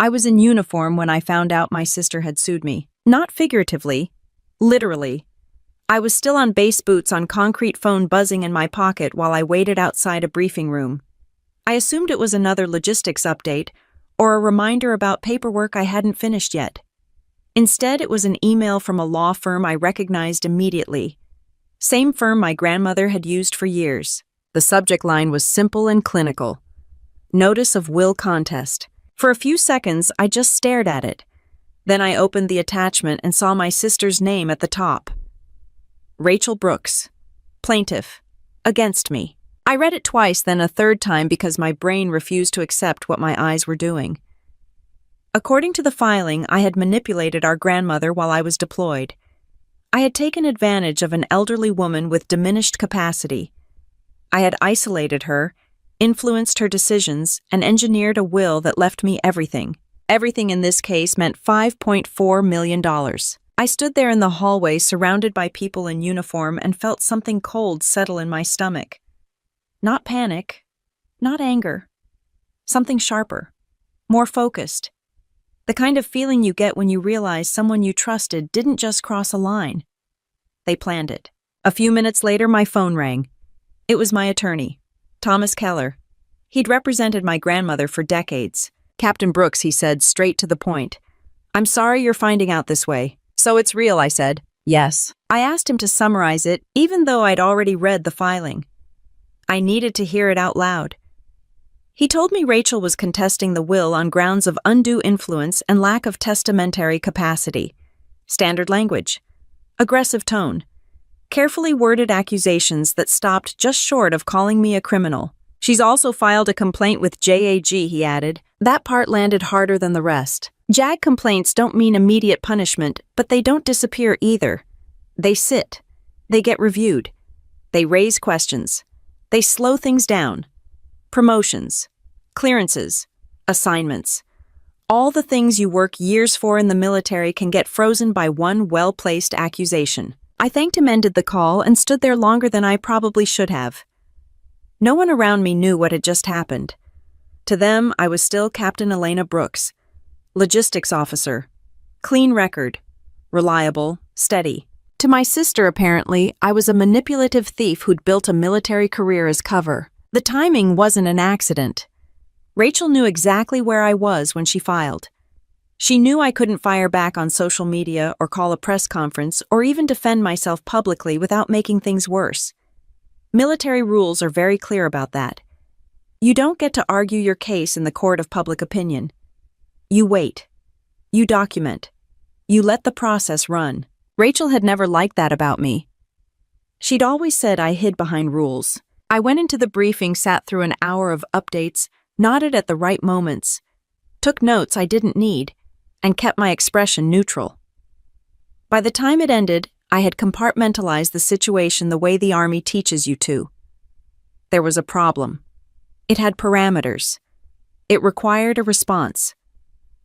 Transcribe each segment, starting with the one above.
I was in uniform when I found out my sister had sued me. Not figuratively, literally. I was still on base boots on concrete, phone buzzing in my pocket while I waited outside a briefing room. I assumed it was another logistics update or a reminder about paperwork I hadn't finished yet. Instead, it was an email from a law firm I recognized immediately. Same firm my grandmother had used for years. The subject line was simple and clinical. Notice of will contest. For a few seconds, I just stared at it. Then I opened the attachment and saw my sister's name at the top. Rachel Brooks, plaintiff, against me. I read it twice, then a third time because my brain refused to accept what my eyes were doing. According to the filing, I had manipulated our grandmother while I was deployed. I had taken advantage of an elderly woman with diminished capacity. I had isolated her, influenced her decisions, and engineered a will that left me everything. Everything in this case meant $5.4 million. I stood there in the hallway surrounded by people in uniform and felt something cold settle in my stomach. Not panic, not anger. Something sharper, more focused. The kind of feeling you get when you realize someone you trusted didn't just cross a line. They planned it. A few minutes later, my phone rang. It was my attorney, Thomas Keller. He'd represented my grandmother for decades. Captain Brooks, he said, straight to the point. I'm sorry you're finding out this way. So it's real, I said. Yes. I asked him to summarize it, even though I'd already read the filing. I needed to hear it out loud. He told me Rachel was contesting the will on grounds of undue influence and lack of testamentary capacity. Standard language. Aggressive tone. Carefully worded accusations that stopped just short of calling me a criminal. She's also filed a complaint with JAG, he added. That part landed harder than the rest. JAG complaints don't mean immediate punishment, but they don't disappear either. They sit. They get reviewed. They raise questions. They slow things down. Promotions, clearances, assignments. All the things you work years for in the military can get frozen by one well-placed accusation. I thanked him, ended the call, and stood there longer than I probably should have. No one around me knew what had just happened. To them, I was still Captain Elena Brooks, logistics officer, clean record, reliable, steady. To my sister, apparently, I was a manipulative thief who'd built a military career as cover. The timing wasn't an accident. Rachel knew exactly where I was when she filed. She knew I couldn't fire back on social media or call a press conference or even defend myself publicly without making things worse. Military rules are very clear about that. You don't get to argue your case in the court of public opinion. You wait. You document. You let the process run. Rachel had never liked that about me. She'd always said I hid behind rules. I went into the briefing, sat through an hour of updates, nodded at the right moments, took notes I didn't need, and kept my expression neutral. By the time it ended, I had compartmentalized the situation the way the Army teaches you to. There was a problem. It had parameters. It required a response.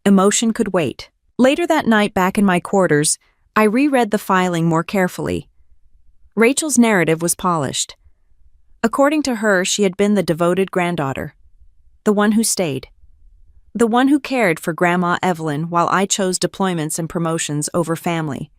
Emotion could wait. Later that night, back in my quarters, I reread the filing more carefully. Rachel's narrative was polished. According to her, she had been the devoted granddaughter, the one who stayed, the one who cared for Grandma Evelyn while I chose deployments and promotions over family.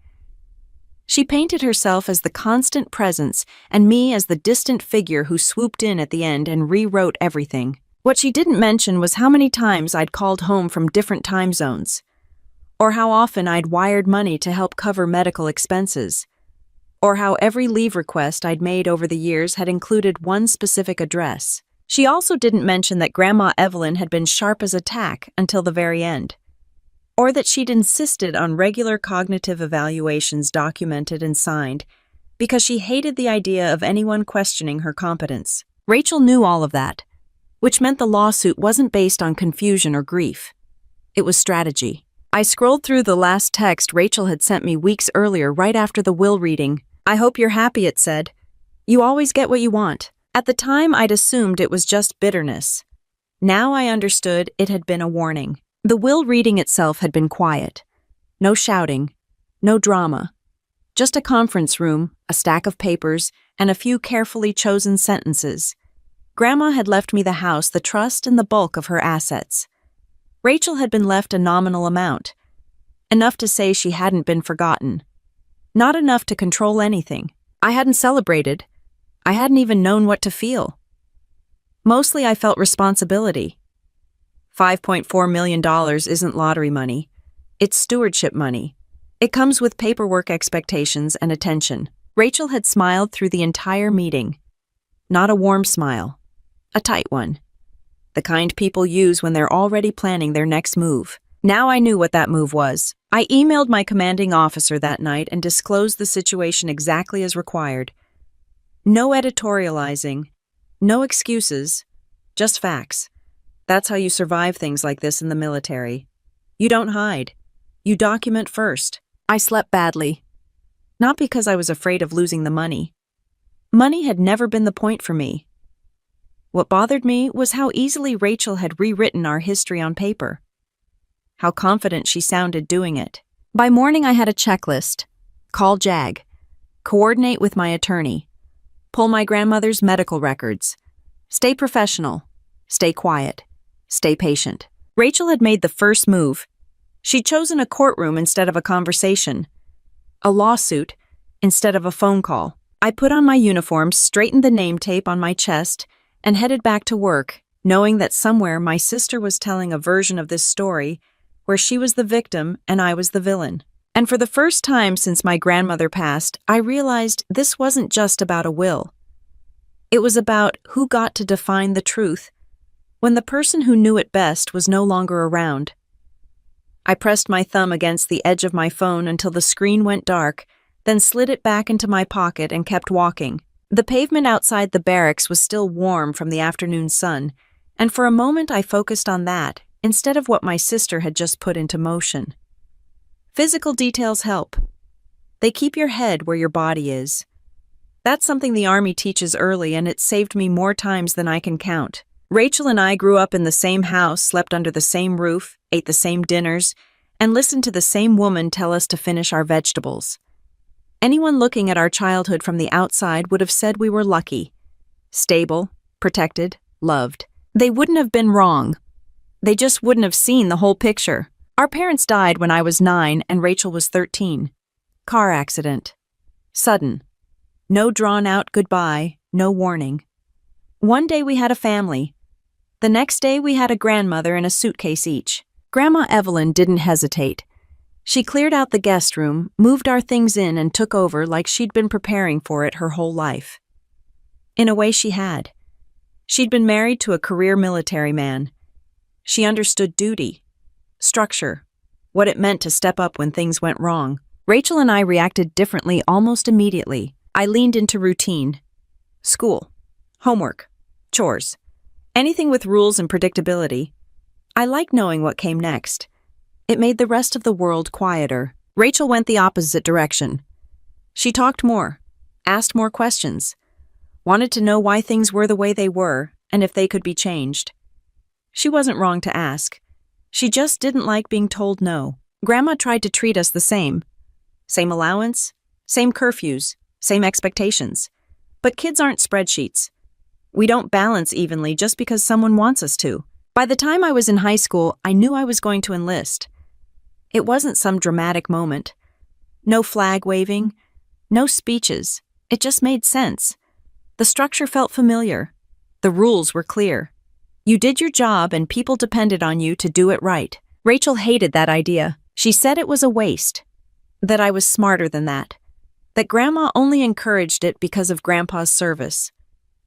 She painted herself as the constant presence and me as the distant figure who swooped in at the end and rewrote everything. What she didn't mention was how many times I'd called home from different time zones, or how often I'd wired money to help cover medical expenses, or how every leave request I'd made over the years had included one specific address. She also didn't mention that Grandma Evelyn had been sharp as a tack until the very end, or that she'd insisted on regular cognitive evaluations documented and signed because she hated the idea of anyone questioning her competence. Rachel knew all of that, which meant the lawsuit wasn't based on confusion or grief. It was strategy. I scrolled through the last text Rachel had sent me weeks earlier, right after the will reading. I hope you're happy, it said. You always get what you want. At the time, I'd assumed it was just bitterness. Now I understood it had been a warning. The will reading itself had been quiet. No shouting, no drama. Just a conference room, a stack of papers, and a few carefully chosen sentences. Grandma had left me the house, the trust, and the bulk of her assets. Rachel had been left a nominal amount, enough to say she hadn't been forgotten, not enough to control anything. I hadn't celebrated. I hadn't even known what to feel. Mostly I felt responsibility. $5.4 million isn't lottery money. It's stewardship money. It comes with paperwork expectations and attention. Rachel had smiled through the entire meeting. Not a warm smile. A tight one. The kind people use when they're already planning their next move. Now I knew what that move was. I emailed my commanding officer that night and disclosed the situation exactly as required. No editorializing. No excuses. Just facts. That's how you survive things like this in the military. You don't hide. You document first. I slept badly. Not because I was afraid of losing the money. Money had never been the point for me. What bothered me was how easily Rachel had rewritten our history on paper. How confident she sounded doing it. By morning I had a checklist. Call JAG. Coordinate with my attorney. Pull my grandmother's medical records. Stay professional. Stay quiet. Stay patient. Rachel had made the first move. She'd chosen a courtroom instead of a conversation. A lawsuit instead of a phone call. I put on my uniform, straightened the name tape on my chest, and headed back to work, knowing that somewhere my sister was telling a version of this story where she was the victim and I was the villain. And for the first time since my grandmother passed, I realized this wasn't just about a will. It was about who got to define the truth when the person who knew it best was no longer around. I pressed my thumb against the edge of my phone until the screen went dark, then slid it back into my pocket and kept walking. The pavement outside the barracks was still warm from the afternoon sun, and for a moment I focused on that instead of what my sister had just put into motion. Physical details help. They keep your head where your body is. That's something the Army teaches early, and it saved me more times than I can count. Rachel and I grew up in the same house, slept under the same roof, ate the same dinners, and listened to the same woman tell us to finish our vegetables. Anyone looking at our childhood from the outside would have said we were lucky. Stable, protected, loved. They wouldn't have been wrong. They just wouldn't have seen the whole picture. Our parents died when I was 9 and Rachel was 13. Car accident. Sudden. No drawn-out goodbye, no warning. One day we had a family. The next day we had a grandmother and a suitcase each. Grandma Evelyn didn't hesitate. She cleared out the guest room, moved our things in, and took over like she'd been preparing for it her whole life. In a way she had. She'd been married to a career military man. She understood duty, structure, what it meant to step up when things went wrong. Rachel and I reacted differently almost immediately. I leaned into routine. School, homework, chores, anything with rules and predictability. I liked knowing what came next. It made the rest of the world quieter. Rachel went the opposite direction. She talked more, asked more questions, wanted to know why things were the way they were and if they could be changed. She wasn't wrong to ask. She just didn't like being told no. Grandma tried to treat us the same. Same allowance, same curfews, same expectations. But kids aren't spreadsheets. We don't balance evenly just because someone wants us to. By the time I was in high school, I knew I was going to enlist. It wasn't some dramatic moment. No flag waving, no speeches. It just made sense. The structure felt familiar. The rules were clear. You did your job and people depended on you to do it right. Rachel hated that idea. She said it was a waste. That I was smarter than that. That Grandma only encouraged it because of Grandpa's service.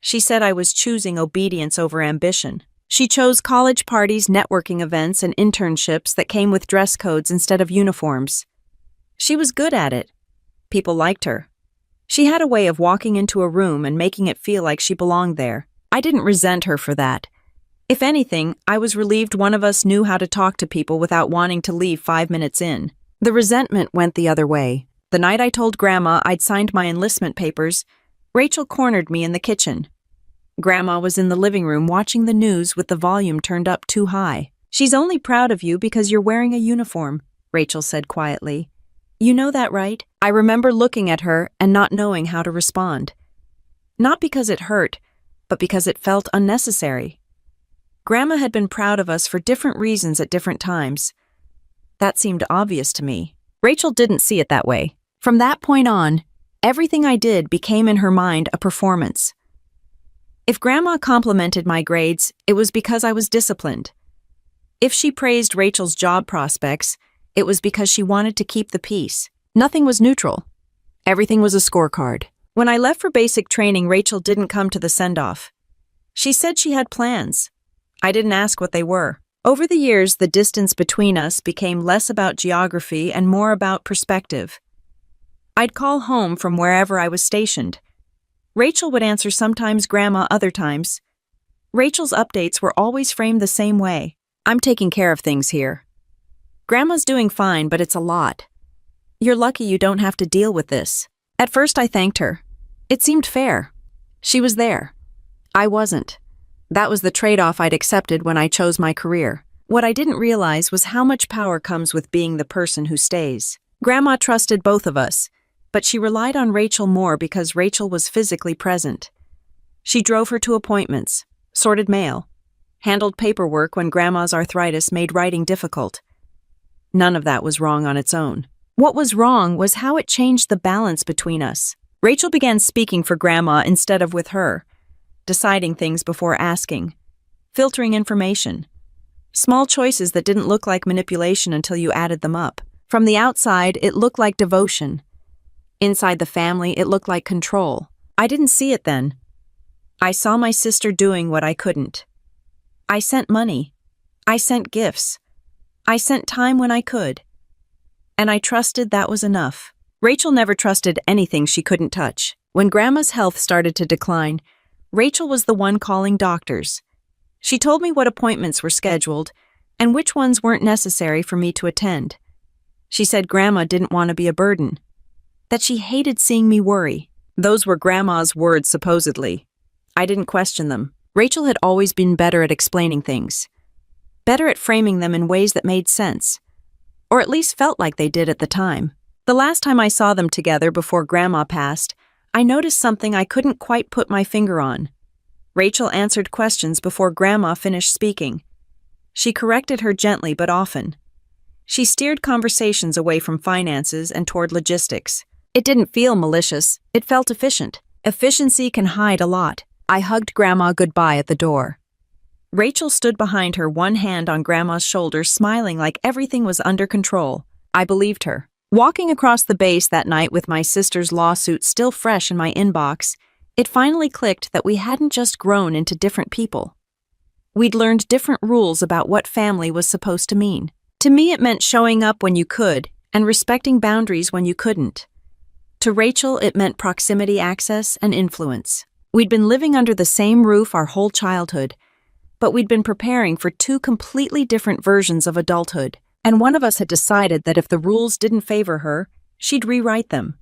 She said I was choosing obedience over ambition. She chose college parties, networking events, and internships that came with dress codes instead of uniforms. She was good at it. People liked her. She had a way of walking into a room and making it feel like she belonged there. I didn't resent her for that. If anything, I was relieved one of us knew how to talk to people without wanting to leave 5 minutes in. The resentment went the other way. The night I told Grandma I'd signed my enlistment papers, Rachel cornered me in the kitchen. Grandma was in the living room watching the news with the volume turned up too high. "She's only proud of you because you're wearing a uniform," Rachel said quietly. "You know that, right?" I remember looking at her and not knowing how to respond. Not because it hurt, but because it felt unnecessary. Grandma had been proud of us for different reasons at different times. That seemed obvious to me. Rachel didn't see it that way. From that point on, everything I did became in her mind a performance. If Grandma complimented my grades, it was because I was disciplined. If she praised Rachel's job prospects, it was because she wanted to keep the peace. Nothing was neutral. Everything was a scorecard. When I left for basic training, Rachel didn't come to the send-off. She said she had plans. I didn't ask what they were. Over the years, the distance between us became less about geography and more about perspective. I'd call home from wherever I was stationed. Rachel would answer sometimes, Grandma other times. Rachel's updates were always framed the same way. I'm taking care of things here. Grandma's doing fine, but it's a lot. You're lucky you don't have to deal with this. At first I thanked her. It seemed fair. She was there. I wasn't. That was the trade-off I'd accepted when I chose my career. What I didn't realize was how much power comes with being the person who stays. Grandma trusted both of us, but she relied on Rachel more because Rachel was physically present. She drove her to appointments, sorted mail, handled paperwork when Grandma's arthritis made writing difficult. None of that was wrong on its own. What was wrong was how it changed the balance between us. Rachel began speaking for Grandma instead of with her, deciding things before asking, filtering information. Small choices that didn't look like manipulation until you added them up. From the outside, it looked like devotion. Inside the family, it looked like control. I didn't see it then. I saw my sister doing what I couldn't. I sent money. I sent gifts. I sent time when I could. And I trusted that was enough. Rachel never trusted anything she couldn't touch. When Grandma's health started to decline, Rachel was the one calling doctors. She told me what appointments were scheduled and which ones weren't necessary for me to attend. She said Grandma didn't want to be a burden, that she hated seeing me worry. Those were Grandma's words, supposedly. I didn't question them. Rachel had always been better at explaining things, better at framing them in ways that made sense, or at least felt like they did at the time. The last time I saw them together before Grandma passed, I noticed something I couldn't quite put my finger on. Rachel answered questions before Grandma finished speaking. She corrected her gently but often. She steered conversations away from finances and toward logistics. It didn't feel malicious. It felt efficient. Efficiency can hide a lot. I hugged Grandma goodbye at the door. Rachel stood behind her, one hand on Grandma's shoulder, smiling like everything was under control. I believed her. Walking across the base that night with my sister's lawsuit still fresh in my inbox, it finally clicked that we hadn't just grown into different people. We'd learned different rules about what family was supposed to mean. To me, it meant showing up when you could and respecting boundaries when you couldn't. To Rachel, it meant proximity, access, and influence. We'd been living under the same roof our whole childhood, but we'd been preparing for two completely different versions of adulthood, and one of us had decided that if the rules didn't favor her, she'd rewrite them.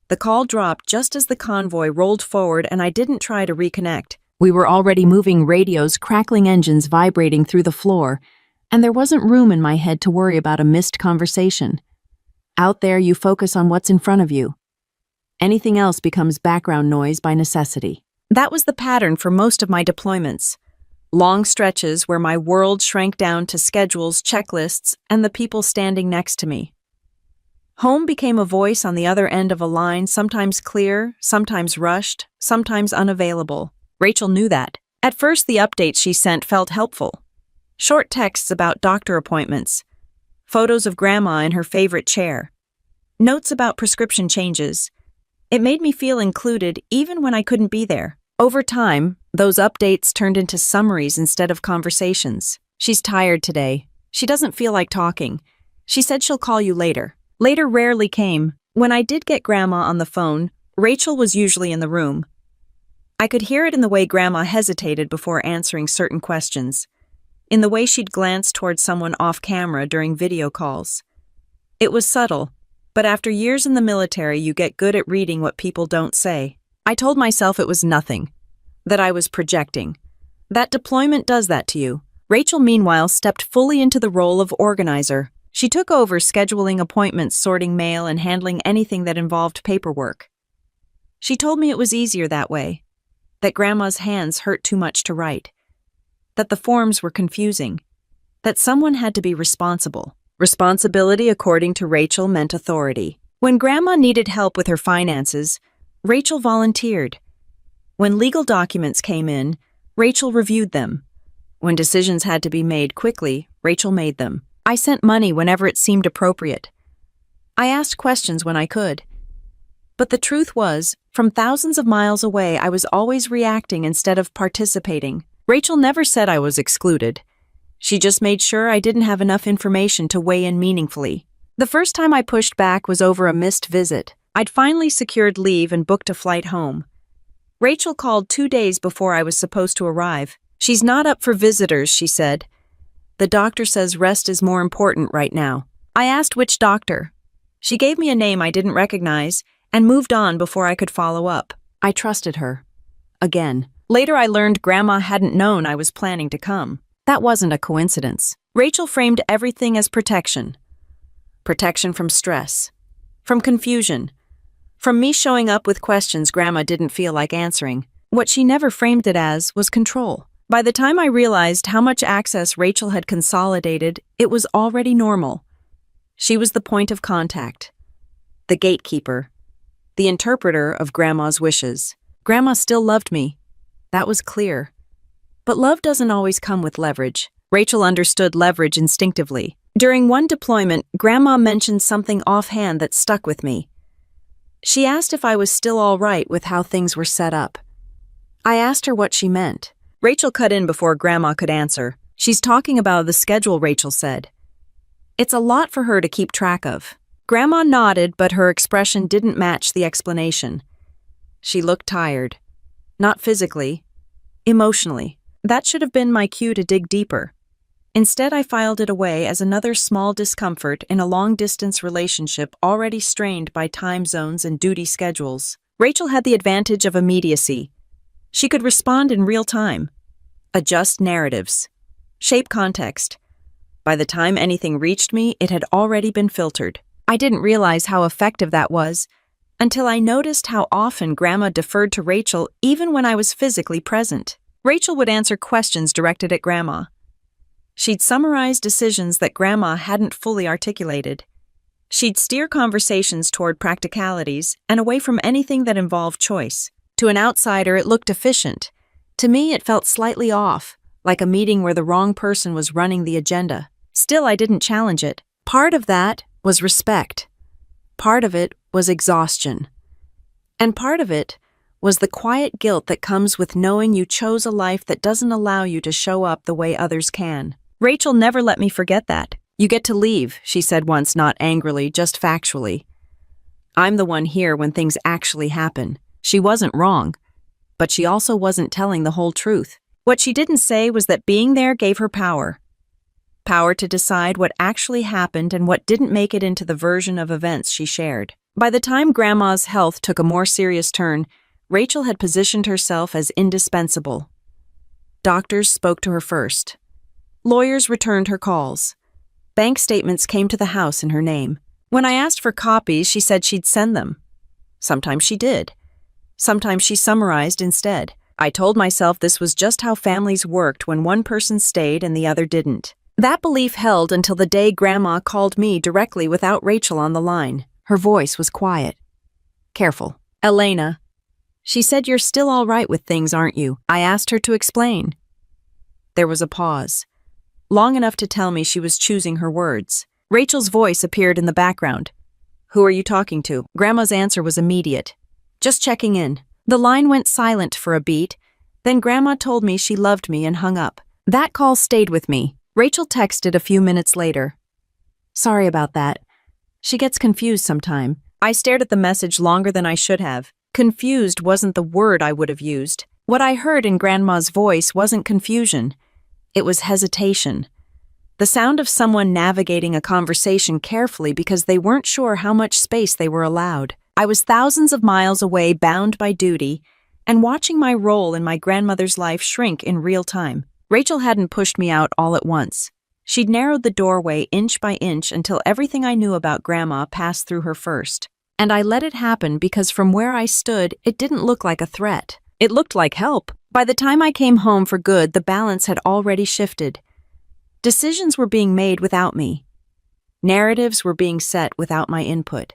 The call dropped just as the convoy rolled forward, and I didn't try to reconnect. We were already moving, radios, crackling engines vibrating through the floor, and there wasn't room in my head to worry about a missed conversation. Out there, you focus on what's in front of you. Anything else becomes background noise by necessity. That was the pattern for most of my deployments. Long stretches where my world shrank down to schedules, checklists, and the people standing next to me. Home became a voice on the other end of a line, sometimes clear, sometimes rushed, sometimes unavailable. Rachel knew that. At first, the updates she sent felt helpful. Short texts about doctor appointments, photos of Grandma in her favorite chair, notes about prescription changes. It made me feel included even when I couldn't be there. Over time, those updates turned into summaries instead of conversations. She's tired today. She doesn't feel like talking. She said she'll call you later. Later rarely came. When I did get Grandma on the phone, Rachel was usually in the room. I could hear it in the way Grandma hesitated before answering certain questions, in the way she'd glance towards someone off camera during video calls. It was subtle, but after years in the military, you get good at reading what people don't say. I told myself it was nothing, that I was projecting. That deployment does that to you. Rachel, meanwhile, stepped fully into the role of organizer. She took over scheduling appointments, sorting mail, and handling anything that involved paperwork. She told me it was easier that way, that Grandma's hands hurt too much to write. that the forms were confusing, that someone had to be responsible. Responsibility, according to Rachel, meant authority. When Grandma needed help with her finances, Rachel volunteered. When legal documents came in, Rachel reviewed them. When decisions had to be made quickly, Rachel made them. I sent money whenever it seemed appropriate. I asked questions when I could. But the truth was, from thousands of miles away, I was always reacting instead of participating. Rachel never said I was excluded. She just made sure I didn't have enough information to weigh in meaningfully. The first time I pushed back was over a missed visit. I'd finally secured leave and booked a flight home. Rachel called 2 days before I was supposed to arrive. "She's not up for visitors," she said. "The doctor says rest is more important right now." I asked which doctor. She gave me a name I didn't recognize and moved on before I could follow up. I trusted her. Again. Later I learned Grandma hadn't known I was planning to come. That wasn't a coincidence. Rachel framed everything as protection. Protection from stress, from confusion, from me showing up with questions Grandma didn't feel like answering. What she never framed it as was control. By the time I realized how much access Rachel had consolidated, it was already normal. She was the point of contact, the gatekeeper, the interpreter of Grandma's wishes. Grandma still loved me. That was clear. But love doesn't always come with leverage. Rachel understood leverage instinctively. During one deployment, Grandma mentioned something offhand that stuck with me. She asked if I was still all right with how things were set up. I asked her what she meant. Rachel cut in before Grandma could answer. "She's talking about the schedule," Rachel said. "It's a lot for her to keep track of." Grandma nodded, but her expression didn't match the explanation. She looked tired. Not physically, emotionally. That should have been my cue to dig deeper. Instead, I filed it away as another small discomfort in a long-distance relationship already strained by time zones and duty schedules. Rachel had the advantage of immediacy. She could respond in real time, adjust narratives, shape context. By the time anything reached me, it had already been filtered. I didn't realize how effective that was until I noticed how often Grandma deferred to Rachel even when I was physically present. Rachel would answer questions directed at Grandma. She'd summarize decisions that Grandma hadn't fully articulated. She'd steer conversations toward practicalities and away from anything that involved choice. To an outsider, it looked efficient. To me, it felt slightly off, like a meeting where the wrong person was running the agenda. Still, I didn't challenge it. Part of that was respect. Part of it was exhaustion. And part of it was the quiet guilt that comes with knowing you chose a life that doesn't allow you to show up the way others can. Rachel never let me forget that. "You get to leave," she said once, not angrily, just factually. "I'm the one here when things actually happen." She wasn't wrong, but she also wasn't telling the whole truth. What she didn't say was that being there gave her power. Power to decide what actually happened and what didn't make it into the version of events she shared. By the time Grandma's health took a more serious turn, Rachel had positioned herself as indispensable. Doctors spoke to her first. Lawyers returned her calls. Bank statements came to the house in her name. When I asked for copies, she said she'd send them. Sometimes she did. Sometimes she summarized instead. I told myself this was just how families worked when one person stayed and the other didn't. That belief held until the day Grandma called me directly without Rachel on the line. Her voice was quiet. Careful. "Elena," she said, "you're still all right with things, aren't you?" I asked her to explain. There was a pause, long enough to tell me she was choosing her words. Rachel's voice appeared in the background. "Who are you talking to?" Grandma's answer was immediate. "Just checking in." The line went silent for a beat, then Grandma told me she loved me and hung up. That call stayed with me. Rachel texted a few minutes later. "Sorry about that. She gets confused sometime." I stared at the message longer than I should have. Confused wasn't the word I would have used. What I heard in Grandma's voice wasn't confusion. It was hesitation. The sound of someone navigating a conversation carefully because they weren't sure how much space they were allowed. I was thousands of miles away, bound by duty, and watching my role in my grandmother's life shrink in real time. Rachel hadn't pushed me out all at once. She'd narrowed the doorway inch by inch until everything I knew about Grandma passed through her first. And I let it happen because from where I stood, it didn't look like a threat. It looked like help. By the time I came home for good, the balance had already shifted. Decisions were being made without me. Narratives were being set without my input.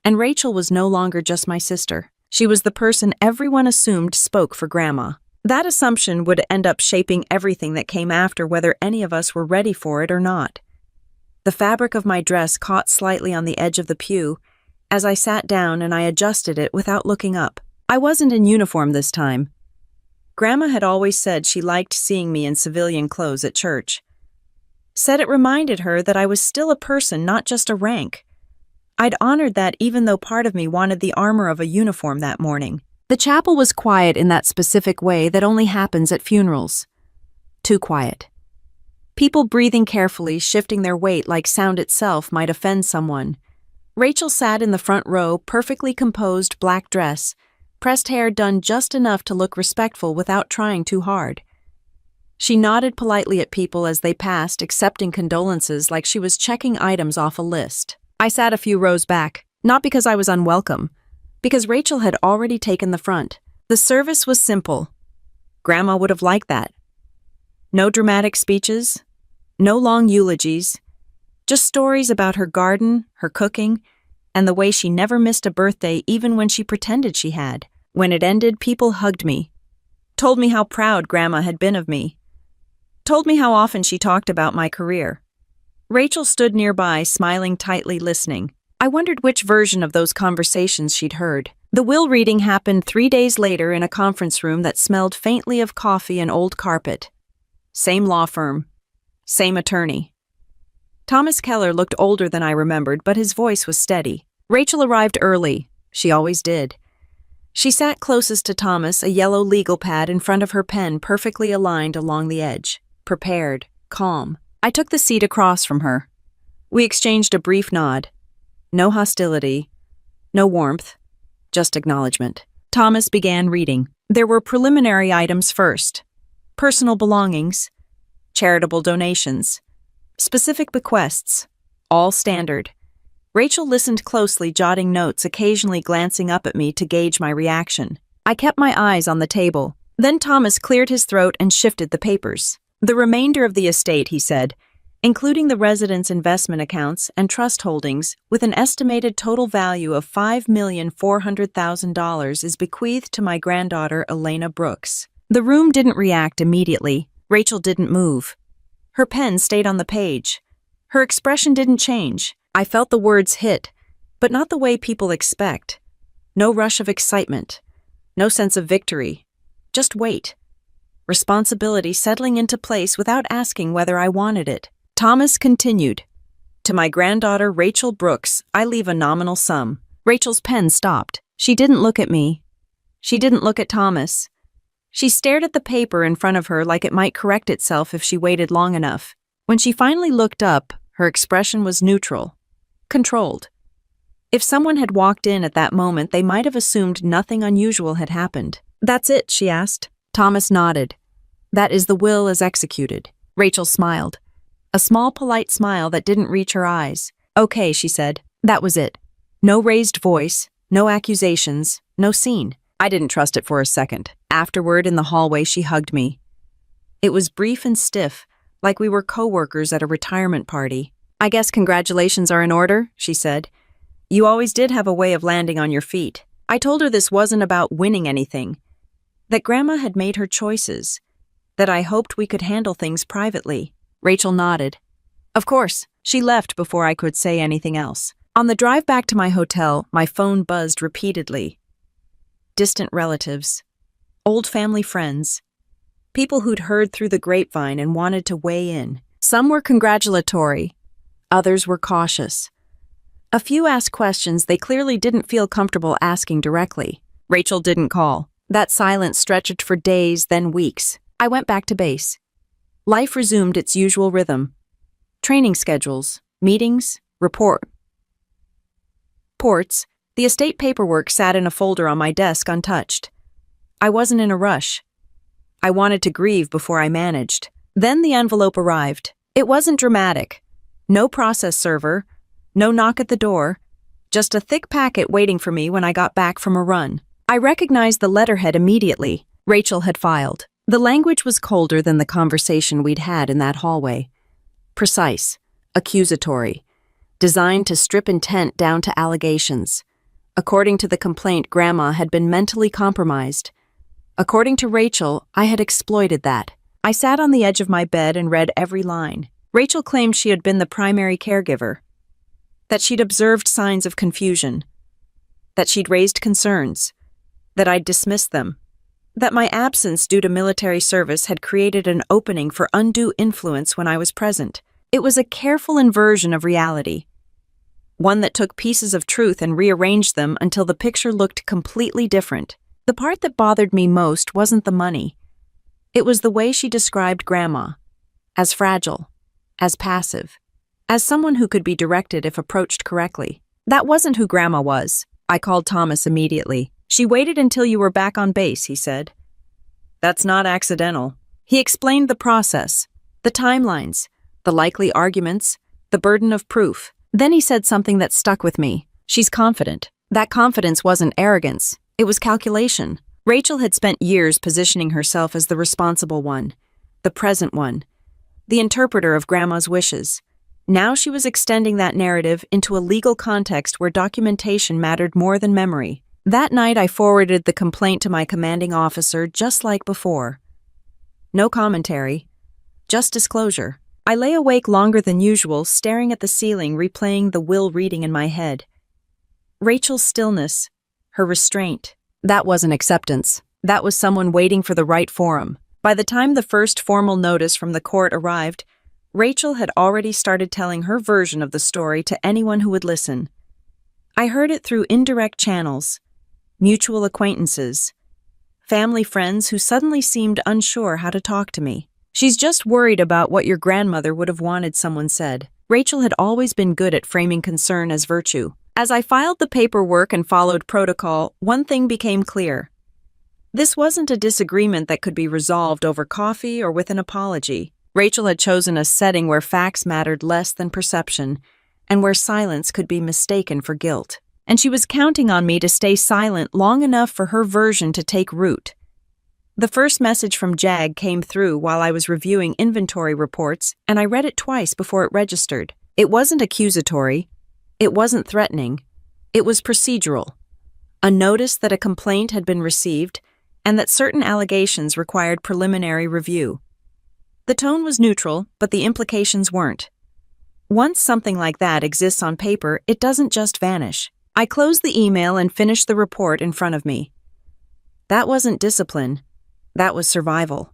And Rachel was no longer just my sister. She was the person everyone assumed spoke for Grandma. That assumption would end up shaping everything that came after, whether any of us were ready for it or not. The fabric of my dress caught slightly on the edge of the pew as I sat down, and I adjusted it without looking up. I wasn't in uniform this time. Grandma had always said she liked seeing me in civilian clothes at church. Said it reminded her that I was still a person, not just a rank. I'd honored that, even though part of me wanted the armor of a uniform that morning. The chapel was quiet in that specific way that only happens at funerals. Too quiet. People breathing carefully, shifting their weight like sound itself might offend someone. Rachel sat in the front row, perfectly composed black dress, pressed hair done just enough to look respectful without trying too hard. She nodded politely at people as they passed, accepting condolences like she was checking items off a list. I sat a few rows back, not because I was unwelcome, because Rachel had already taken the front. The service was simple. Grandma would have liked that. No dramatic speeches, no long eulogies, just stories about her garden, her cooking, and the way she never missed a birthday even when she pretended she had. When it ended, people hugged me, told me how proud Grandma had been of me, told me how often she talked about my career. Rachel stood nearby, smiling tightly, listening. I wondered which version of those conversations she'd heard. The will reading happened 3 days later in a conference room that smelled faintly of coffee and old carpet. Same law firm. Same attorney. Thomas Keller looked older than I remembered, but his voice was steady. Rachel arrived early. She always did. She sat closest to Thomas, a yellow legal pad in front of her pen perfectly aligned along the edge. Prepared. Calm. I took the seat across from her. We exchanged a brief nod. No hostility, no warmth, just acknowledgement. Thomas began reading. There were preliminary items first. Personal belongings, charitable donations, specific bequests, all standard. Rachel listened closely, jotting notes, occasionally glancing up at me to gauge my reaction. I kept my eyes on the table. Then Thomas cleared his throat and shifted the papers. The remainder of the estate, he said, including the residents' investment accounts and trust holdings, with an estimated total value of $5,400,000, is bequeathed to my granddaughter, Elena Brooks. The room didn't react immediately. Rachel didn't move. Her pen stayed on the page. Her expression didn't change. I felt the words hit, but not the way people expect. No rush of excitement. No sense of victory. Just weight. Responsibility settling into place without asking whether I wanted it. Thomas continued. To my granddaughter, Rachel Brooks, I leave a nominal sum. Rachel's pen stopped. She didn't look at me. She didn't look at Thomas. She stared at the paper in front of her like it might correct itself if she waited long enough. When she finally looked up, her expression was neutral, controlled. If someone had walked in at that moment, they might have assumed nothing unusual had happened. That's it, she asked. Thomas nodded. That is the will as executed. Rachel smiled. A small, polite smile that didn't reach her eyes. Okay, she said. That was it. No raised voice, no accusations, no scene. I didn't trust it for a second. Afterward, in the hallway, she hugged me. It was brief and stiff, like we were co-workers at a retirement party. I guess congratulations are in order, she said. You always did have a way of landing on your feet. I told her this wasn't about winning anything, that Grandma had made her choices, that I hoped we could handle things privately. Rachel nodded. Of course. She left before I could say anything else. On the drive back to my hotel, my phone buzzed repeatedly. Distant relatives, old family friends, people who'd heard through the grapevine and wanted to weigh in. Some were congratulatory, others were cautious. A few asked questions they clearly didn't feel comfortable asking directly. Rachel didn't call. That silence stretched for days, then weeks. I went back to base. Life resumed its usual rhythm. Training schedules, meetings, reports. The estate paperwork sat in a folder on my desk untouched. I wasn't in a rush. I wanted to grieve before I managed. Then the envelope arrived. It wasn't dramatic. No process server, no knock at the door, just a thick packet waiting for me when I got back from a run. I recognized the letterhead immediately. Rachel had filed. The language was colder than the conversation we'd had in that hallway. Precise, accusatory, designed to strip intent down to allegations. According to the complaint, Grandma had been mentally compromised. According to Rachel, I had exploited that. I sat on the edge of my bed and read every line. Rachel claimed she had been the primary caregiver, that she'd observed signs of confusion, that she'd raised concerns, that I'd dismissed them, that my absence due to military service had created an opening for undue influence when I was present. It was a careful inversion of reality, one that took pieces of truth and rearranged them until the picture looked completely different. The part that bothered me most wasn't the money. It was the way she described Grandma, as fragile, as passive, as someone who could be directed if approached correctly. That wasn't who Grandma was. I called Thomas immediately. She waited until you were back on base, he said. That's not accidental. He explained the process, the timelines, the likely arguments, the burden of proof. Then he said something that stuck with me. She's confident. That confidence wasn't arrogance. It was calculation. Rachel had spent years positioning herself as the responsible one, the present one, the interpreter of Grandma's wishes. Now she was extending that narrative into a legal context where documentation mattered more than memory. That night I forwarded the complaint to my commanding officer just like before. No commentary, just disclosure. I lay awake longer than usual, staring at the ceiling, replaying the will reading in my head. Rachel's stillness, her restraint. That wasn't acceptance. That was someone waiting for the right forum. By the time the first formal notice from the court arrived, Rachel had already started telling her version of the story to anyone who would listen. I heard it through indirect channels, mutual acquaintances, family friends who suddenly seemed unsure how to talk to me. She's just worried about what your grandmother would have wanted, someone said. Rachel had always been good at framing concern as virtue. As I filed the paperwork and followed protocol, one thing became clear. This wasn't a disagreement that could be resolved over coffee or with an apology. Rachel had chosen a setting where facts mattered less than perception, and where silence could be mistaken for guilt. And she was counting on me to stay silent long enough for her version to take root. The first message from JAG came through while I was reviewing inventory reports, and I read it twice before it registered. It wasn't accusatory. It wasn't threatening. It was procedural. A notice that a complaint had been received and that certain allegations required preliminary review. The tone was neutral, but the implications weren't. Once something like that exists on paper, it doesn't just vanish. I closed the email and finished the report in front of me. That wasn't discipline. That was survival.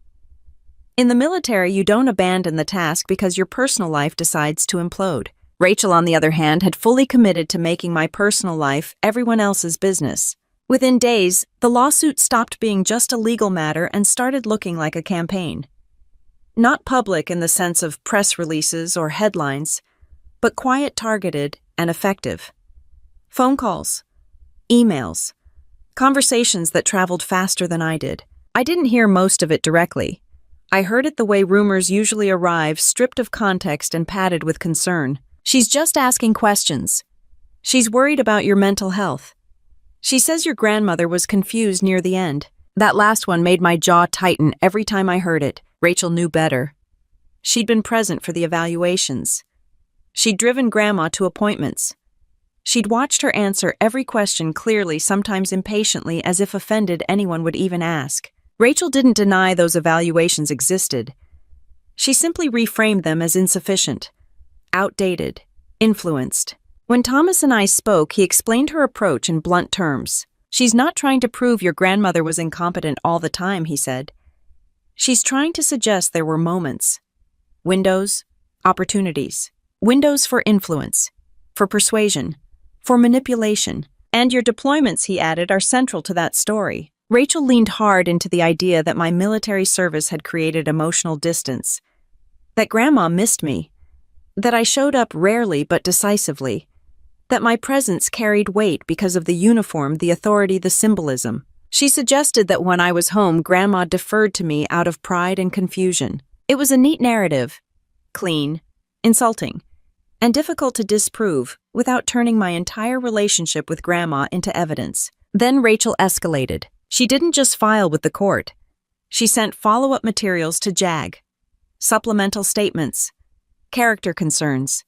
In the military, you don't abandon the task because your personal life decides to implode. Rachel, on the other hand, had fully committed to making my personal life everyone else's business. Within days, the lawsuit stopped being just a legal matter and started looking like a campaign. Not public in the sense of press releases or headlines, but quiet, targeted, and effective. Phone calls, emails, conversations that traveled faster than I did. I didn't hear most of it directly. I heard it the way rumors usually arrive, stripped of context and padded with concern. She's just asking questions. She's worried about your mental health. She says your grandmother was confused near the end. That last one made my jaw tighten every time I heard it. Rachel knew better. She'd been present for the evaluations. She'd driven Grandma to appointments. She'd watched her answer every question clearly, sometimes impatiently, as if offended anyone would even ask. Rachel didn't deny those evaluations existed. She simply reframed them as insufficient, outdated, influenced. When Thomas and I spoke, he explained her approach in blunt terms. She's not trying to prove your grandmother was incompetent all the time, he said. She's trying to suggest there were moments, windows, opportunities, windows for influence, for persuasion, for manipulation. And your deployments, he added, are central to that story. Rachel leaned hard into the idea that my military service had created emotional distance, that Grandma missed me, that I showed up rarely but decisively, that my presence carried weight because of the uniform, the authority, the symbolism. She suggested that when I was home, Grandma deferred to me out of pride and confusion. It was a neat narrative, clean, insulting, and difficult to disprove without turning my entire relationship with Grandma into evidence. Then Rachel escalated. She didn't just file with the court. She sent follow-up materials to JAG. Supplemental statements. Character concerns.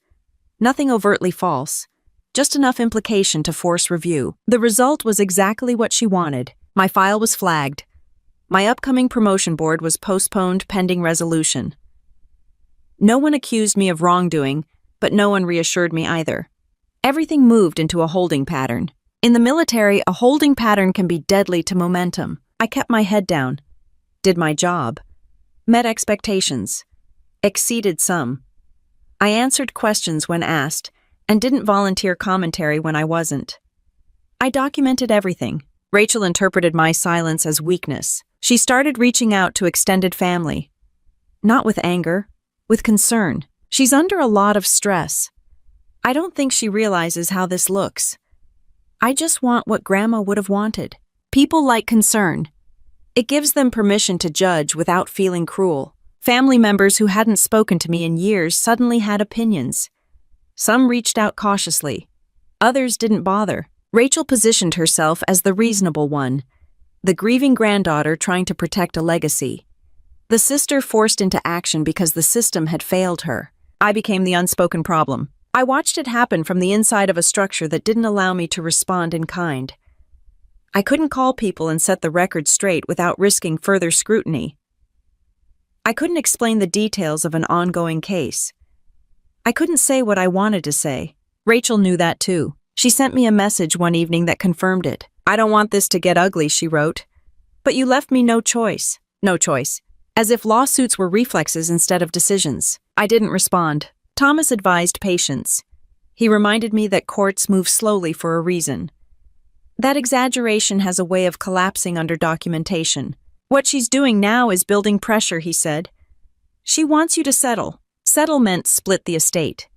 Nothing overtly false. Just enough implication to force review. The result was exactly what she wanted. My file was flagged. My upcoming promotion board was postponed pending resolution. No one accused me of wrongdoing, but no one reassured me either. Everything moved into a holding pattern. In the military, a holding pattern can be deadly to momentum. I kept my head down, did my job, met expectations, exceeded some. I answered questions when asked, and didn't volunteer commentary when I wasn't. I documented everything. Rachel interpreted my silence as weakness. She started reaching out to extended family. Not with anger, with concern. She's under a lot of stress. I don't think she realizes how this looks. I just want what Grandma would have wanted. People like concern. It gives them permission to judge without feeling cruel. Family members who hadn't spoken to me in years suddenly had opinions. Some reached out cautiously. Others didn't bother. Rachel positioned herself as the reasonable one, the grieving granddaughter trying to protect a legacy. The sister forced into action because the system had failed her. I became the unspoken problem. I watched it happen from the inside of a structure that didn't allow me to respond in kind. I couldn't call people and set the record straight without risking further scrutiny. I couldn't explain the details of an ongoing case. I couldn't say what I wanted to say. Rachel knew that too. She sent me a message one evening that confirmed it. "I don't want this to get ugly," she wrote. "But you left me no choice." No choice. As if lawsuits were reflexes instead of decisions. I didn't respond. Thomas advised patience. He reminded me that courts move slowly for a reason. That exaggeration has a way of collapsing under documentation. "What she's doing now is building pressure," he said. "She wants you to settle." Settle meant split the estate.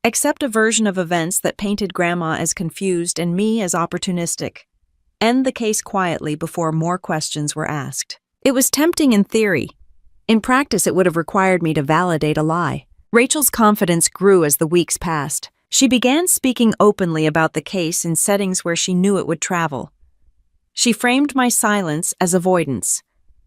Accept a version of events that painted Grandma as confused and me as opportunistic. End the case quietly before more questions were asked. It was tempting in theory. In practice, it would have required me to validate a lie. Rachel's confidence grew as the weeks passed. She began speaking openly about the case in settings where she knew it would travel. She framed my silence as avoidance,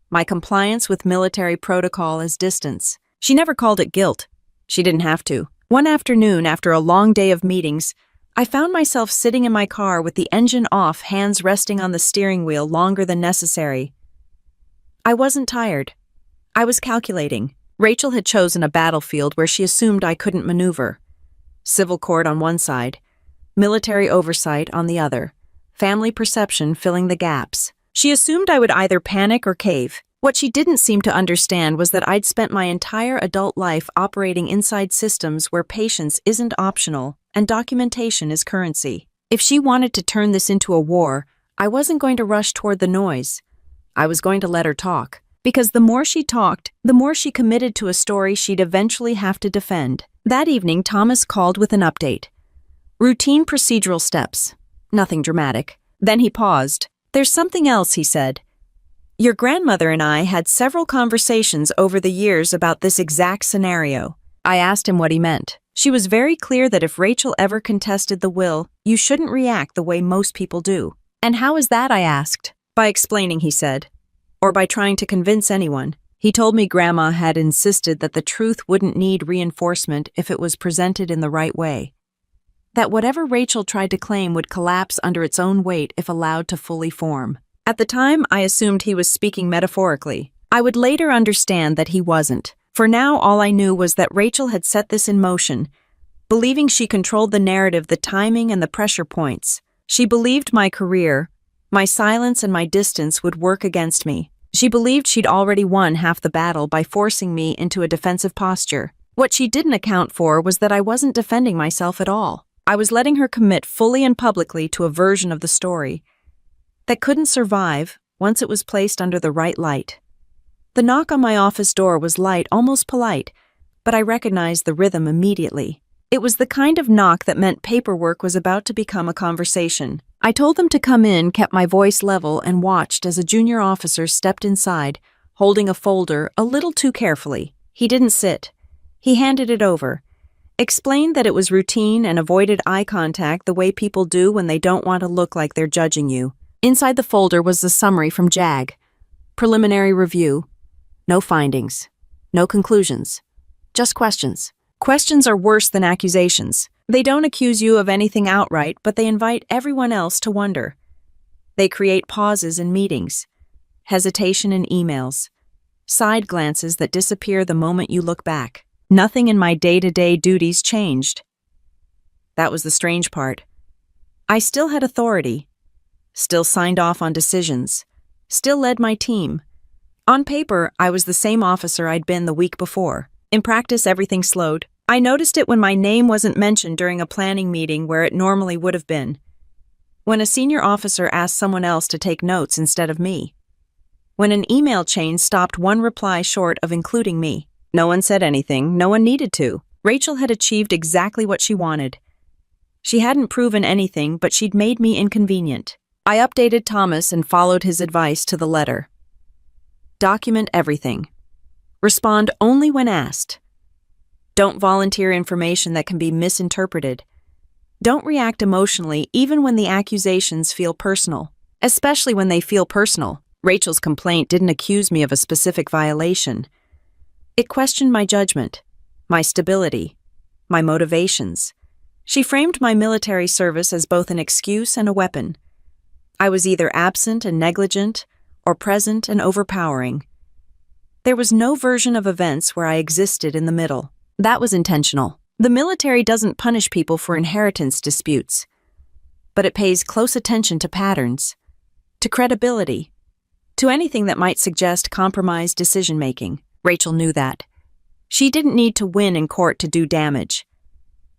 my compliance with military protocol as distance. She never called it guilt. She didn't have to. One afternoon, after a long day of meetings, I found myself sitting in my car with the engine off, hands resting on the steering wheel longer than necessary. I wasn't tired. I was calculating. Rachel had chosen a battlefield where she assumed I couldn't maneuver. Civil court on one side, military oversight on the other, family perception filling the gaps. She assumed I would either panic or cave. What she didn't seem to understand was that I'd spent my entire adult life operating inside systems where patience isn't optional and documentation is currency. If she wanted to turn this into a war, I wasn't going to rush toward the noise. I was going to let her talk. Because the more she talked, the more she committed to a story she'd eventually have to defend. That evening, Thomas called with an update. Routine procedural steps. Nothing dramatic. Then he paused. "There's something else," he said. "Your grandmother and I had several conversations over the years about this exact scenario." I asked him what he meant. She was very clear that if Rachel ever contested the will, you shouldn't react the way most people do. "And how is that?" I asked. "By explaining," he said. "Or by trying to convince anyone." He told me Grandma had insisted that the truth wouldn't need reinforcement if it was presented in the right way. That whatever Rachel tried to claim would collapse under its own weight if allowed to fully form. At the time, I assumed he was speaking metaphorically. I would later understand that he wasn't. For now, all I knew was that Rachel had set this in motion, believing she controlled the narrative, the timing, and the pressure points. She believed my career, my silence, and my distance would work against me. She believed she'd already won half the battle by forcing me into a defensive posture. What she didn't account for was that I wasn't defending myself at all. I was letting her commit fully and publicly to a version of the story that couldn't survive once it was placed under the right light. The knock on my office door was light, almost polite, but I recognized the rhythm immediately. It was the kind of knock that meant paperwork was about to become a conversation. I told them to come in, kept my voice level, and watched as a junior officer stepped inside, holding a folder a little too carefully. He didn't sit. He handed it over, explained that it was routine and avoided eye contact the way people do when they don't want to look like they're judging you. Inside the folder was the summary from JAG. Preliminary review. No findings. No conclusions. Just questions. Questions are worse than accusations. They don't accuse you of anything outright, but they invite everyone else to wonder. They create pauses in meetings, hesitation in emails, side glances that disappear the moment you look back. Nothing in my day-to-day duties changed. That was the strange part. I still had authority, still signed off on decisions, still led my team. On paper, I was the same officer I'd been the week before. In practice, everything slowed. I noticed it when my name wasn't mentioned during a planning meeting where it normally would have been. When a senior officer asked someone else to take notes instead of me. When an email chain stopped one reply short of including me. No one said anything, no one needed to. Rachel had achieved exactly what she wanted. She hadn't proven anything, but she'd made me inconvenient. I updated Thomas and followed his advice to the letter. Document everything. Respond only when asked. Don't volunteer information that can be misinterpreted. Don't react emotionally even when the accusations feel personal, especially when they feel personal. Rachel's complaint didn't accuse me of a specific violation. It questioned my judgment, my stability, my motivations. She framed my military service as both an excuse and a weapon. I was either absent and negligent or present and overpowering. There was no version of events where I existed in the middle. That was intentional. The military doesn't punish people for inheritance disputes, but it pays close attention to patterns, to credibility, to anything that might suggest compromised decision-making. Rachel knew that. She didn't need to win in court to do damage.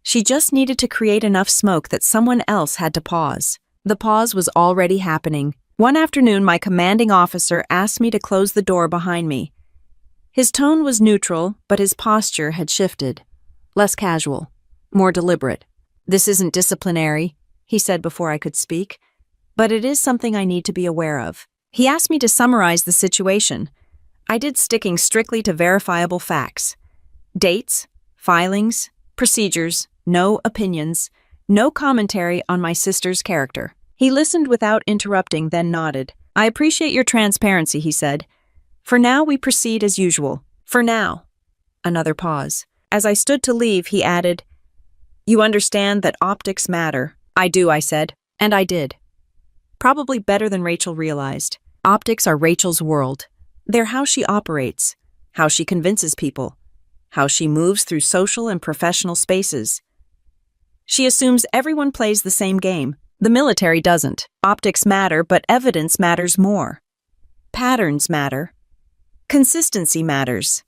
She just needed to create enough smoke that someone else had to pause. The pause was already happening. One afternoon, my commanding officer asked me to close the door behind me. His tone was neutral, but his posture had shifted. Less casual, more deliberate. "This isn't disciplinary," he said before I could speak, "but it is something I need to be aware of." He asked me to summarize the situation. I did, sticking strictly to verifiable facts. Dates, filings, procedures, no opinions, no commentary on my sister's character. He listened without interrupting, then nodded. "I appreciate your transparency," he said. "For now, we proceed as usual." "For now." Another pause. As I stood to leave, he added, "You understand that optics matter." "I do," I said. And I did. Probably better than Rachel realized. Optics are Rachel's world. They're how she operates, how she convinces people, how she moves through social and professional spaces. She assumes everyone plays the same game. The military doesn't. Optics matter, but evidence matters more. Patterns matter. Consistency matters.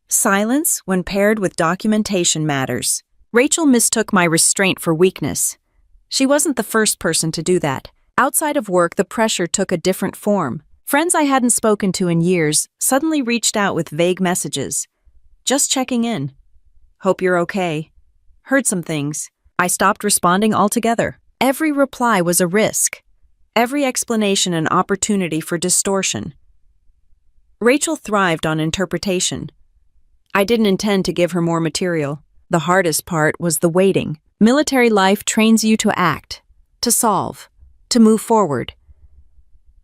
Silence, when paired with documentation, matters. Rachel mistook my restraint for weakness. She wasn't the first person to do that. Outside of work, the pressure took a different form. Friends I hadn't spoken to in years suddenly reached out with vague messages. "Just checking in. Hope you're okay. Heard some things." I stopped responding altogether. Every reply was a risk. Every explanation an opportunity for distortion. Rachel thrived on interpretation. I didn't intend to give her more material. The hardest part was the waiting. Military life trains you to act, to solve, to move forward.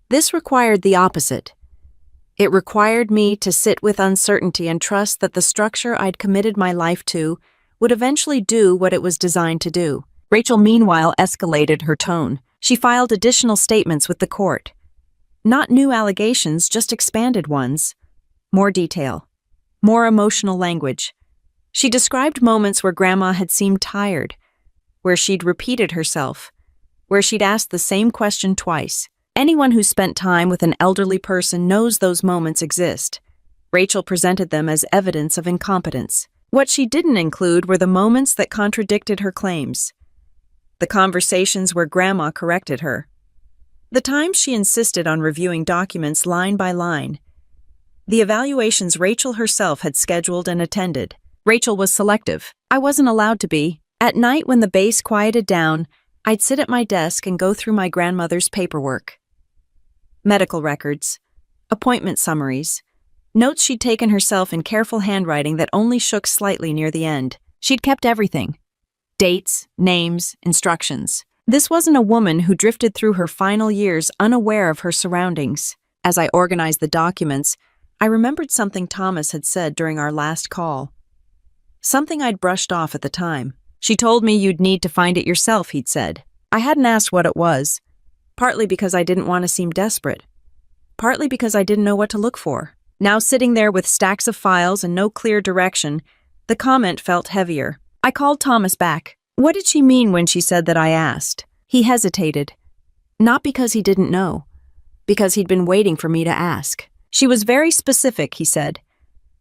This required the opposite. It required me to sit with uncertainty and trust that the structure I'd committed my life to would eventually do what it was designed to do. Rachel, meanwhile, escalated her tone. She filed additional statements with the court. Not new allegations, just expanded ones. More detail. More emotional language. She described moments where Grandma had seemed tired, where she'd repeated herself, where she'd asked the same question twice. Anyone who spent time with an elderly person knows those moments exist. Rachel presented them as evidence of incompetence. What she didn't include were the moments that contradicted her claims. The conversations where Grandma corrected her. The times she insisted on reviewing documents line by line. The evaluations Rachel herself had scheduled and attended. Rachel was selective. I wasn't allowed to be. At night, when the base quieted down, I'd sit at my desk and go through my grandmother's paperwork. Medical records, appointment summaries, notes she'd taken herself in careful handwriting that only shook slightly near the end. She'd kept everything. Dates, names, instructions. This wasn't a woman who drifted through her final years unaware of her surroundings. As I organized the documents, I remembered something Thomas had said during our last call. Something I'd brushed off at the time. She told me you'd need to find it yourself, he'd said. I hadn't asked what it was, partly because I didn't want to seem desperate, partly because I didn't know what to look for. Now sitting there with stacks of files and no clear direction, the comment felt heavier. I called Thomas back. What did she mean when she said that I asked? He hesitated. Not because he didn't know, because he'd been waiting for me to ask. She was very specific, he said.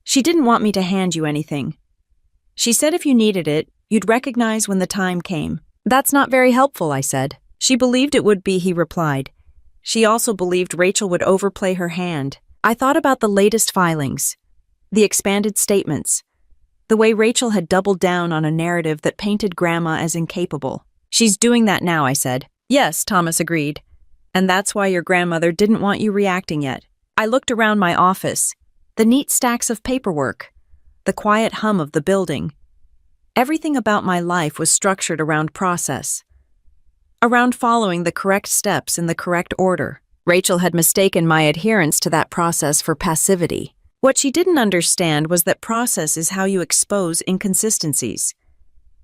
She didn't want me to hand you anything. She said if you needed it, you'd recognize when the time came. That's not very helpful, I said. She believed it would be, he replied. She also believed Rachel would overplay her hand. I thought about the latest filings, the expanded statements, the way Rachel had doubled down on a narrative that painted Grandma as incapable. She's doing that now, I said. Yes, Thomas agreed. And that's why your grandmother didn't want you reacting yet. I looked around my office, the neat stacks of paperwork, the quiet hum of the building. Everything about my life was structured around process, around following the correct steps in the correct order. Rachel had mistaken my adherence to that process for passivity. What she didn't understand was that process is how you expose inconsistencies,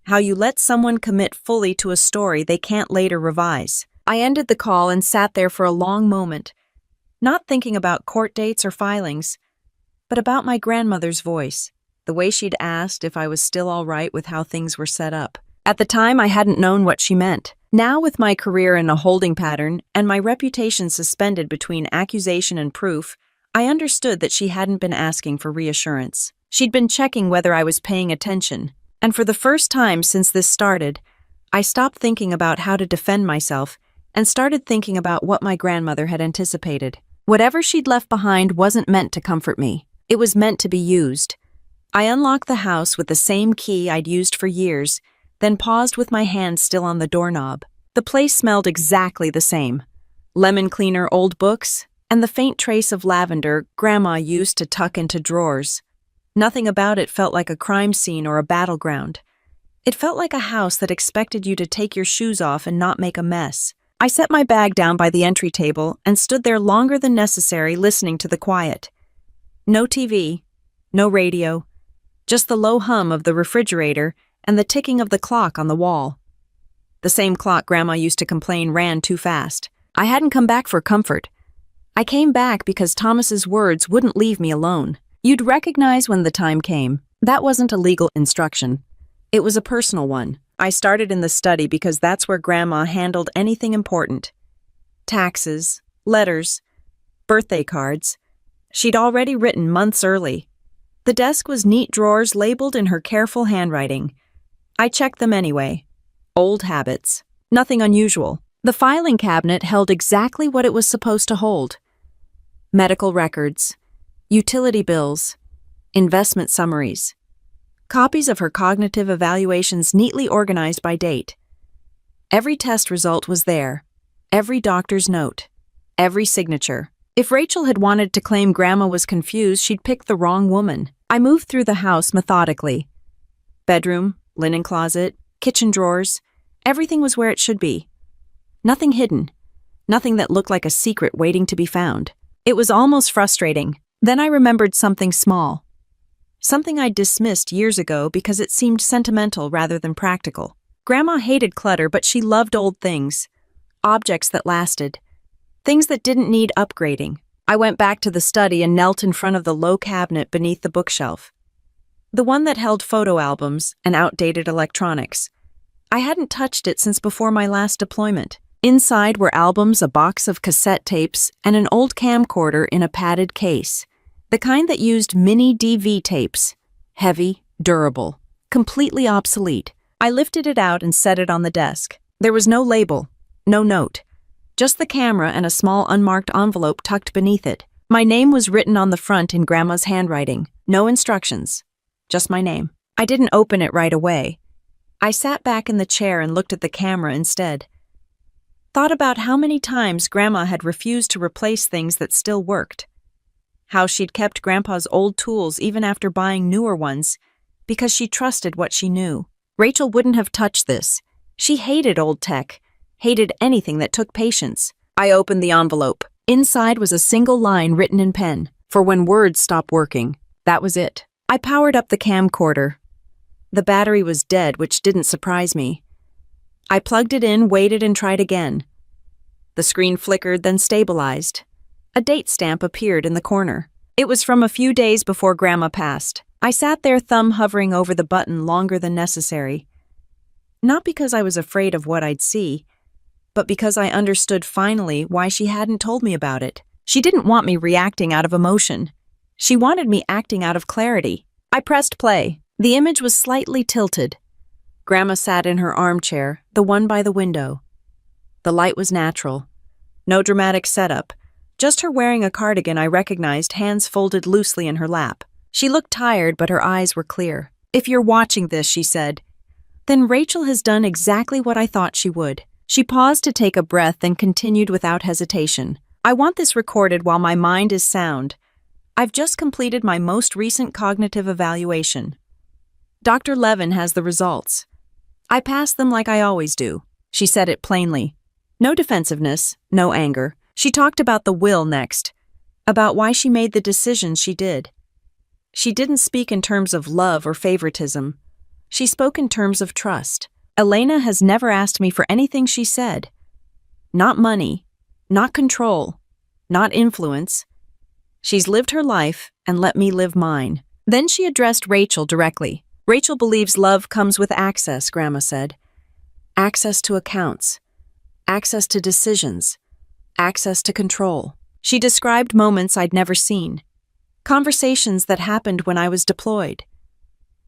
how you let someone commit fully to a story they can't later revise. I ended the call and sat there for a long moment, not thinking about court dates or filings, but about my grandmother's voice, the way she'd asked if I was still all right with how things were set up. At the time, I hadn't known what she meant. Now, with my career in a holding pattern and my reputation suspended between accusation and proof, I understood that she hadn't been asking for reassurance. She'd been checking whether I was paying attention. And for the first time since this started, I stopped thinking about how to defend myself and started thinking about what my grandmother had anticipated. Whatever she'd left behind wasn't meant to comfort me. It was meant to be used. I unlocked the house with the same key I'd used for years, then paused with my hand still on the doorknob. The place smelled exactly the same. Lemon cleaner, old books, and the faint trace of lavender Grandma used to tuck into drawers. Nothing about it felt like a crime scene or a battleground. It felt like a house that expected you to take your shoes off and not make a mess. I set my bag down by the entry table and stood there longer than necessary listening to the quiet. No TV, no radio, just the low hum of the refrigerator and the ticking of the clock on the wall. The same clock Grandma used to complain ran too fast. I hadn't come back for comfort. I came back because Thomas's words wouldn't leave me alone. You'd recognize when the time came. That wasn't a legal instruction. It was a personal one. I started in the study because that's where Grandma handled anything important. Taxes, letters, birthday cards. She'd already written months early. The desk was neat drawers labeled in her careful handwriting. I checked them anyway. Old habits. Nothing unusual. The filing cabinet held exactly what it was supposed to hold. Medical records, utility bills, investment summaries, copies of her cognitive evaluations neatly organized by date. Every test result was there, every doctor's note, every signature. If Rachel had wanted to claim Grandma was confused, she'd picked the wrong woman. I moved through the house methodically. Bedroom, linen closet, kitchen drawers, everything was where it should be. Nothing hidden, nothing that looked like a secret waiting to be found. It was almost frustrating. Then I remembered something small. Something I'd dismissed years ago because it seemed sentimental rather than practical. Grandma hated clutter, but she loved old things. Objects that lasted. Things that didn't need upgrading. I went back to the study and knelt in front of the low cabinet beneath the bookshelf. The one that held photo albums and outdated electronics. I hadn't touched it since before my last deployment. Inside were albums, a box of cassette tapes, and an old camcorder in a padded case. The kind that used mini DV tapes. Heavy, durable, completely obsolete. I lifted it out and set it on the desk. There was no label, no note. Just the camera and a small unmarked envelope tucked beneath it. My name was written on the front in Grandma's handwriting. No instructions. Just my name. I didn't open it right away. I sat back in the chair and looked at the camera instead. Thought about how many times Grandma had refused to replace things that still worked. How she'd kept Grandpa's old tools even after buying newer ones, because she trusted what she knew. Rachel wouldn't have touched this. She hated old tech, hated anything that took patience. I opened the envelope. Inside was a single line written in pen. for when words stop working. That was it. I powered up the camcorder. The battery was dead, which didn't surprise me. I plugged it in, waited, and tried again. The screen flickered, then stabilized. A date stamp appeared in the corner. It was from a few days before Grandma passed. I sat there, thumb hovering over the button longer than necessary. Not because I was afraid of what I'd see, but because I understood finally why she hadn't told me about it. She didn't want me reacting out of emotion. She wanted me acting out of clarity. I pressed play. The image was slightly tilted. Grandma sat in her armchair, the one by the window. The light was natural. No dramatic setup. Just her wearing a cardigan I recognized, hands folded loosely in her lap. She looked tired, but her eyes were clear. "If you're watching this," she said, "then Rachel has done exactly what I thought she would." She paused to take a breath, then continued without hesitation. "I want this recorded while my mind is sound. I've just completed my most recent cognitive evaluation. Dr. Levin has the results. I passed them like I always do." She said it plainly. No defensiveness, no anger. She talked about the will next, about why she made the decisions she did. She didn't speak in terms of love or favoritism. She spoke in terms of trust. "Elena has never asked me for anything," she said. "Not money, not control, not influence. She's lived her life and let me live mine." Then she addressed Rachel directly. "Rachel believes love comes with access," Grandma said. "Access to accounts, access to decisions, access to control." She described moments I'd never seen. Conversations that happened when I was deployed.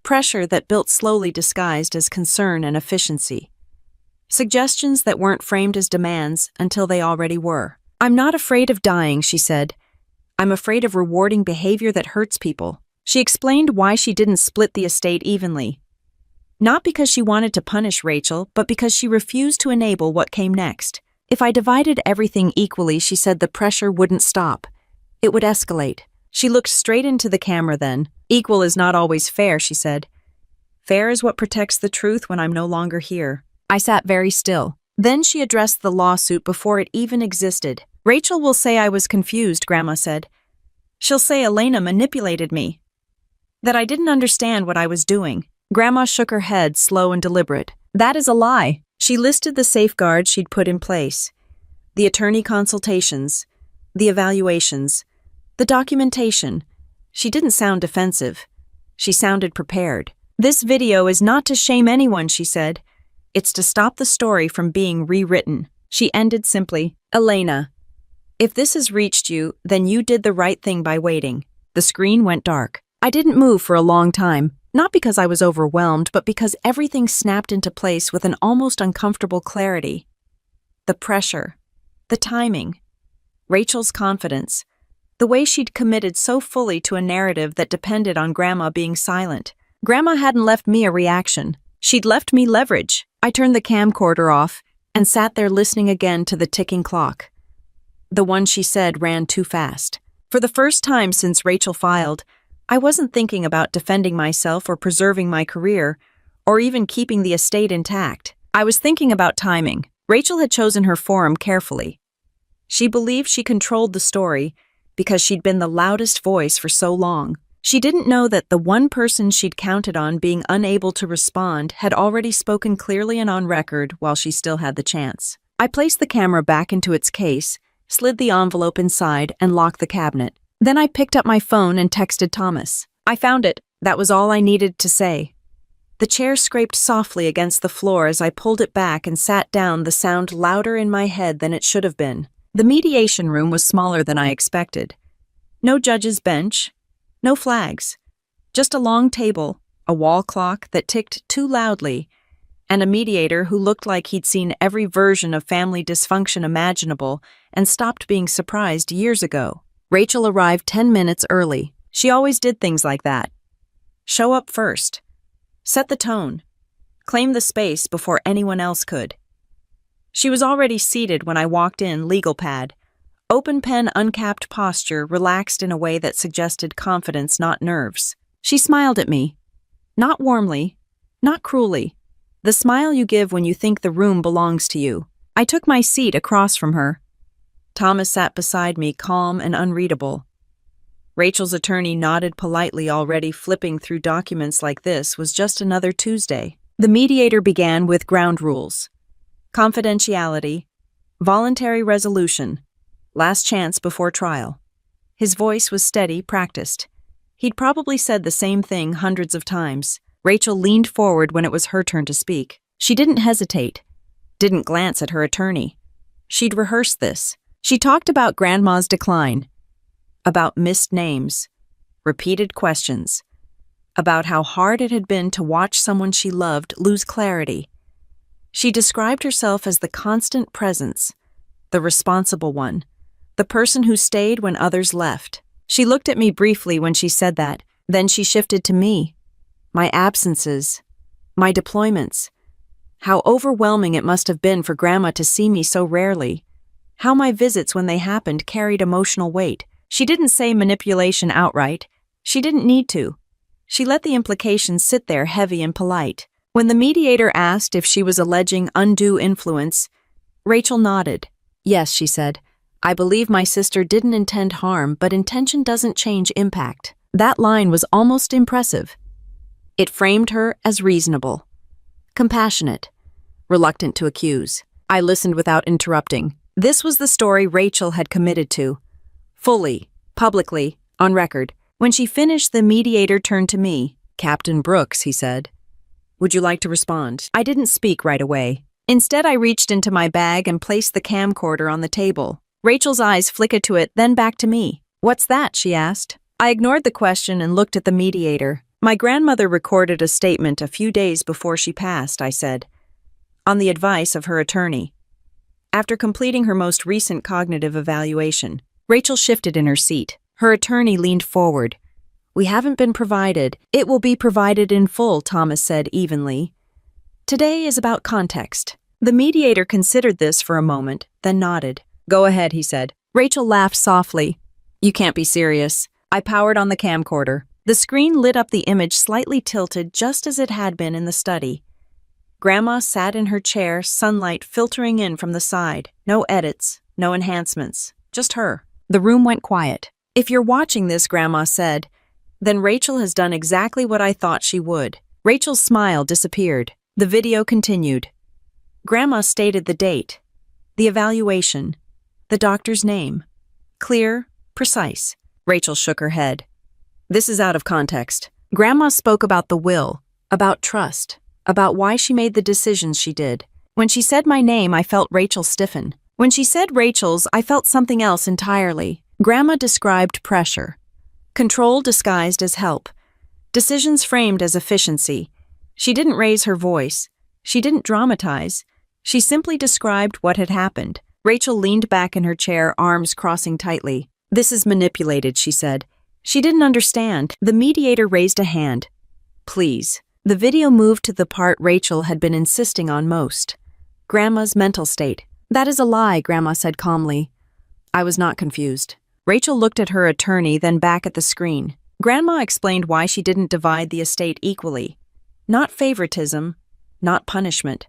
Pressure that built slowly disguised as concern and efficiency. Suggestions that weren't framed as demands until they already were. "I'm not afraid of dying," she said. "I'm afraid of rewarding behavior that hurts people." She explained why she didn't split the estate evenly. Not because she wanted to punish Rachel, but because she refused to enable what came next. If I divided everything equally, she said, the pressure wouldn't stop. It would escalate. She looked straight into the camera then. "Equal is not always fair," she said. "Fair is what protects the truth when I'm no longer here." I sat very still. Then she addressed the lawsuit before it even existed. "Rachel will say I was confused," Grandma said. "She'll say Elena manipulated me, that I didn't understand what I was doing." Grandma shook her head, slow and deliberate. "That is a lie." She listed the safeguards she'd put in place. The attorney consultations, the evaluations, the documentation. She didn't sound defensive. She sounded prepared. "This video is not to shame anyone," she said. "It's to stop the story from being rewritten." She ended simply, "Elena, if this has reached you, then you did the right thing by waiting." The screen went dark. I didn't move for a long time, not because I was overwhelmed, but because everything snapped into place with an almost uncomfortable clarity. The pressure, the timing, Rachel's confidence, the way she'd committed so fully to a narrative that depended on Grandma being silent. Grandma hadn't left me a reaction. She'd left me leverage. I turned the camcorder off and sat there listening again to the ticking clock. The one she said ran too fast. For the first time since Rachel filed, I wasn't thinking about defending myself or preserving my career, or even keeping the estate intact. I was thinking about timing. Rachel had chosen her forum carefully. She believed she controlled the story because she'd been the loudest voice for so long. She didn't know that the one person she'd counted on being unable to respond had already spoken clearly and on record while she still had the chance. I placed the camera back into its case, slid the envelope inside, and locked the cabinet. Then I picked up my phone and texted Thomas. "I found it." That was all I needed to say. The chair scraped softly against the floor as I pulled it back and sat down, the sound louder in my head than it should have been. The mediation room was smaller than I expected. No judge's bench, no flags, just a long table, a wall clock that ticked too loudly, and a mediator who looked like he'd seen every version of family dysfunction imaginable and stopped being surprised years ago. Rachel arrived 10 minutes early. She always did things like that. Show up first. Set the tone. Claim the space before anyone else could. She was already seated when I walked in, legal pad. Open pen, uncapped posture, relaxed in a way that suggested confidence, not nerves. She smiled at me. Not warmly, not cruelly. The smile you give when you think the room belongs to you. I took my seat across from her. Thomas sat beside me, calm and unreadable. Rachel's attorney nodded politely, already flipping through documents like this was just another Tuesday. The mediator began with ground rules: confidentiality, voluntary resolution, last chance before trial. His voice was steady, practiced. He'd probably said the same thing hundreds of times. Rachel leaned forward when it was her turn to speak. She didn't hesitate, didn't glance at her attorney. She'd rehearsed this. She talked about Grandma's decline, about missed names, repeated questions, about how hard it had been to watch someone she loved lose clarity. She described herself as the constant presence, the responsible one, the person who stayed when others left. She looked at me briefly when she said that, then she shifted to me. My absences, my deployments, how overwhelming it must have been for Grandma to see me so rarely, how my visits when they happened carried emotional weight. She didn't say manipulation outright. She didn't need to. She let the implications sit there heavy and polite. When the mediator asked if she was alleging undue influence, Rachel nodded. Yes, she said. I believe my sister didn't intend harm, but intention doesn't change impact. That line was almost impressive. It framed her as reasonable, compassionate, reluctant to accuse. I listened without interrupting. This was the story Rachel had committed to. Fully, publicly, on record. When she finished, the mediator turned to me. Captain Brooks, he said. Would you like to respond? I didn't speak right away. Instead, I reached into my bag and placed the camcorder on the table. Rachel's eyes flickered to it, then back to me. What's that? She asked. I ignored the question and looked at the mediator. My grandmother recorded a statement a few days before she passed, I said, on the advice of her attorney. After completing her most recent cognitive evaluation, Rachel shifted in her seat. Her attorney leaned forward. We haven't been provided. It will be provided in full, Thomas said evenly. Today is about context. The mediator considered this for a moment, then nodded. Go ahead, he said. Rachel laughed softly. You can't be serious. I powered on the camcorder. The screen lit up the image slightly tilted just as it had been in the study. Grandma sat in her chair, sunlight filtering in from the side. No edits, no enhancements, just her. The room went quiet. If you're watching this, Grandma said, then Rachel has done exactly what I thought she would. Rachel's smile disappeared. The video continued. Grandma stated the date, the evaluation, the doctor's name. Clear, precise. Rachel shook her head. This is out of context. Grandma spoke about the will, about trust, about why she made the decisions she did. When she said my name, I felt Rachel stiffen. When she said Rachel's, I felt something else entirely. Grandma described pressure. Control disguised as help. Decisions framed as efficiency. She didn't raise her voice. She didn't dramatize. She simply described what had happened. Rachel leaned back in her chair, arms crossing tightly. This is manipulated, she said. She didn't understand. The mediator raised a hand. Please. The video moved to the part Rachel had been insisting on most. Grandma's mental state. That is a lie, Grandma said calmly. I was not confused. Rachel looked at her attorney, then back at the screen. Grandma explained why she didn't divide the estate equally. Not favoritism, not punishment.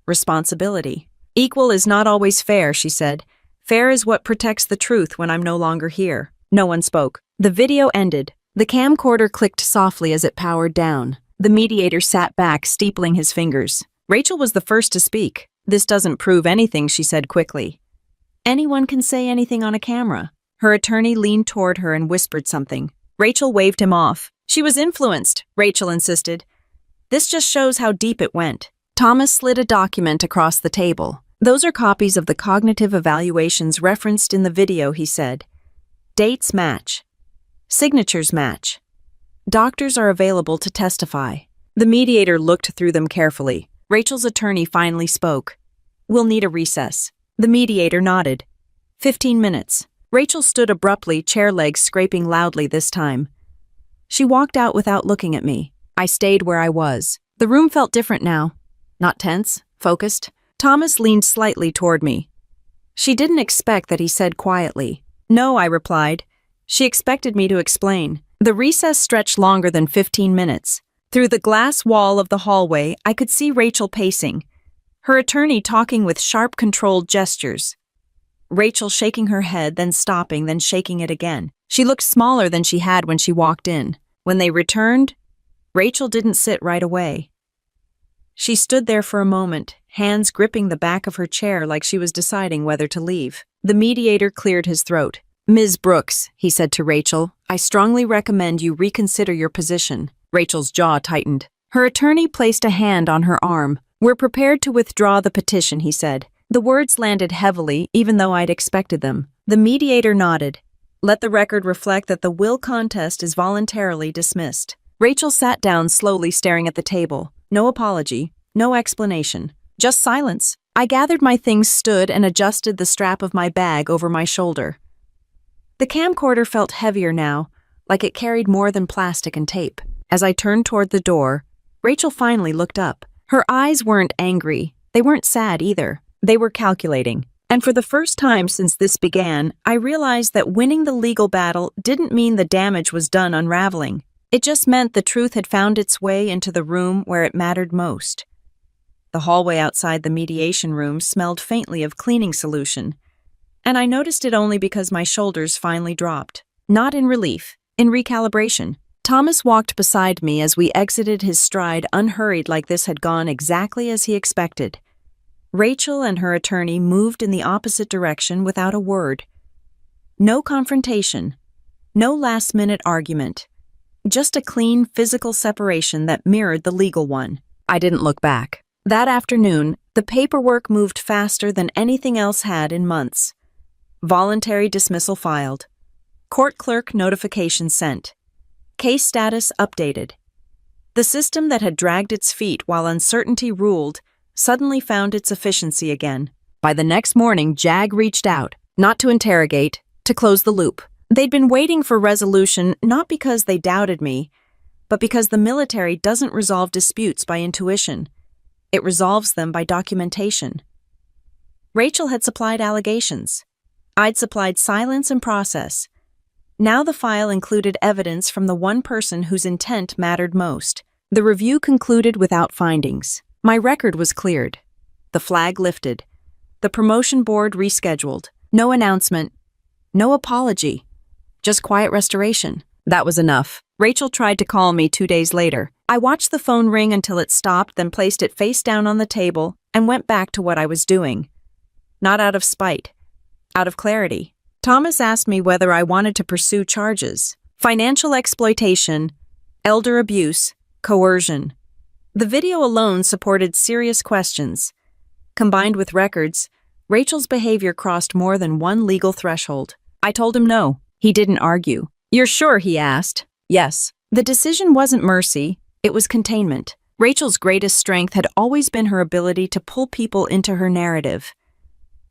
Responsibility. Equal is not always fair, she said. Fair is what protects the truth when I'm no longer here. No one spoke. The video ended. The camcorder clicked softly as it powered down. The mediator sat back, steepling his fingers. Rachel was the first to speak. This doesn't prove anything, she said quickly. Anyone can say anything on a camera. Her attorney leaned toward her and whispered something. Rachel waved him off. She was influenced, Rachel insisted. This just shows how deep it went. Thomas slid a document across the table. Those are copies of the cognitive evaluations referenced in the video, he said. Dates match. Signatures match. Doctors are available to testify. The mediator looked through them carefully. Rachel's attorney finally spoke. We'll need a recess. The mediator nodded. 15 minutes. Rachel stood abruptly, chair legs scraping loudly this time. She walked out without looking at me. I stayed where I was. The room felt different now. Not tense, focused. Thomas leaned slightly toward me. She didn't expect that he said quietly. No, I replied. She expected me to explain. The recess stretched longer than 15 minutes. Through the glass wall of the hallway, I could see Rachel pacing, her attorney talking with sharp, controlled gestures. Rachel shaking her head, then stopping, then shaking it again. She looked smaller than she had when she walked in. When they returned, Rachel didn't sit right away. She stood there for a moment, hands gripping the back of her chair like she was deciding whether to leave. The mediator cleared his throat. "Ms. Brooks," he said to Rachel, "I strongly recommend you reconsider your position." Rachel's jaw tightened. Her attorney placed a hand on her arm. "We're prepared to withdraw the petition," he said. The words landed heavily, even though I'd expected them. The mediator nodded. "Let the record reflect that the will contest is voluntarily dismissed." Rachel sat down slowly, staring at the table. No apology, no explanation, just silence. I gathered my things, stood, and adjusted the strap of my bag over my shoulder. The camcorder felt heavier now, like it carried more than plastic and tape. As I turned toward the door, Rachel finally looked up. Her eyes weren't angry. They weren't sad either. They were calculating. And for the first time since this began, I realized that winning the legal battle didn't mean the damage was done unraveling. It just meant the truth had found its way into the room where it mattered most. The hallway outside the mediation room smelled faintly of cleaning solution, and I noticed it only because my shoulders finally dropped. Not in relief, in recalibration. Thomas walked beside me as we exited his stride, unhurried, like this had gone exactly as he expected. Rachel and her attorney moved in the opposite direction without a word. No confrontation, no last-minute argument. Just a clean physical separation that mirrored the legal one. I didn't look back. That afternoon, the paperwork moved faster than anything else had in months. Voluntary dismissal filed. Court clerk notification sent. Case status updated. The system that had dragged its feet while uncertainty ruled suddenly found its efficiency again. By the next morning, JAG reached out, not to interrogate, to close the loop. They'd been waiting for resolution not because they doubted me, but because the military doesn't resolve disputes by intuition. It resolves them by documentation. Rachel had supplied allegations. I'd supplied silence and process. Now the file included evidence from the one person whose intent mattered most. The review concluded without findings. My record was cleared. The flag lifted. The promotion board rescheduled. No announcement. No apology. Just quiet restoration. That was enough. Rachel tried to call me 2 days later. I watched the phone ring until it stopped, then placed it face down on the table and went back to what I was doing. Not out of spite. Out of clarity. Thomas asked me whether I wanted to pursue charges. Financial exploitation, elder abuse, coercion. The video alone supported serious questions. Combined with records, Rachel's behavior crossed more than one legal threshold. I told him no. He didn't argue. "You're sure?" he asked. Yes. The decision wasn't mercy, it was containment. Rachel's greatest strength had always been her ability to pull people into her narrative.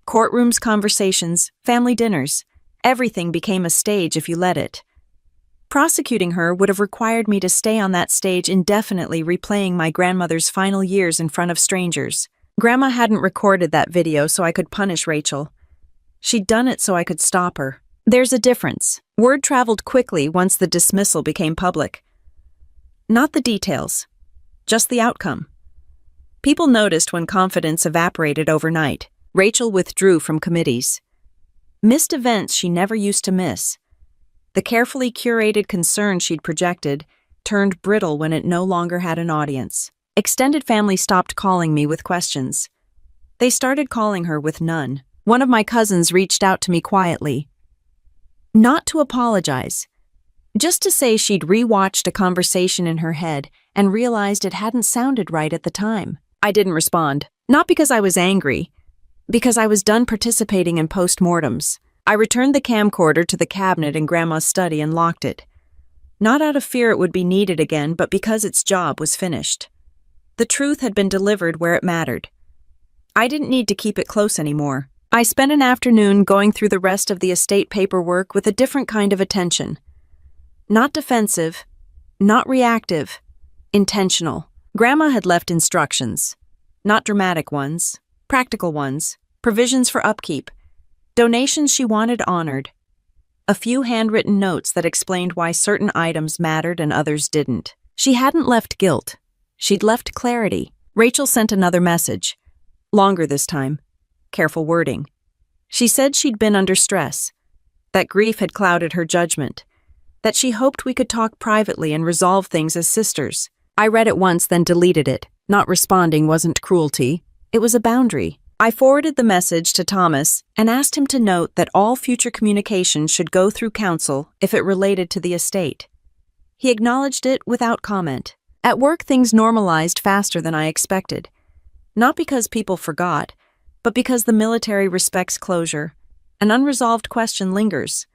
Courtrooms, conversations, family dinners, everything became a stage if you let it. Prosecuting her would have required me to stay on that stage indefinitely, replaying my grandmother's final years in front of strangers. Grandma hadn't recorded that video so I could punish Rachel. She'd done it so I could stop her. There's a difference. Word traveled quickly once the dismissal became public. Not the details, just the outcome. People noticed when confidence evaporated overnight. Rachel withdrew from committees. Missed events she never used to miss. The carefully curated concern she'd projected turned brittle when it no longer had an audience. Extended family stopped calling me with questions. They started calling her with none. One of my cousins reached out to me quietly. Not to apologize, just to say she'd rewatched a conversation in her head and realized it hadn't sounded right at the time. I didn't respond, not because I was angry, because I was done participating in postmortems. I returned the camcorder to the cabinet in Grandma's study and locked it. Not out of fear it would be needed again, but because its job was finished. The truth had been delivered where it mattered. I didn't need to keep it close anymore. I spent an afternoon going through the rest of the estate paperwork with a different kind of attention. Not defensive, not reactive, intentional. Grandma had left instructions. Not dramatic ones, practical ones, provisions for upkeep, donations she wanted honored. A few handwritten notes that explained why certain items mattered and others didn't. She hadn't left guilt. She'd left clarity. Rachel sent another message. Longer this time. Careful wording. She said she'd been under stress. that grief had clouded her judgment, that she hoped we could talk privately and resolve things as sisters. I read it once, then deleted it. Not responding wasn't cruelty, it was a boundary. I forwarded the message to Thomas and asked him to note that all future communication should go through counsel if it related to the estate. He acknowledged it without comment. At work, things normalized faster than I expected. Not because people forgot, but because the military respects closure. An unresolved question lingers.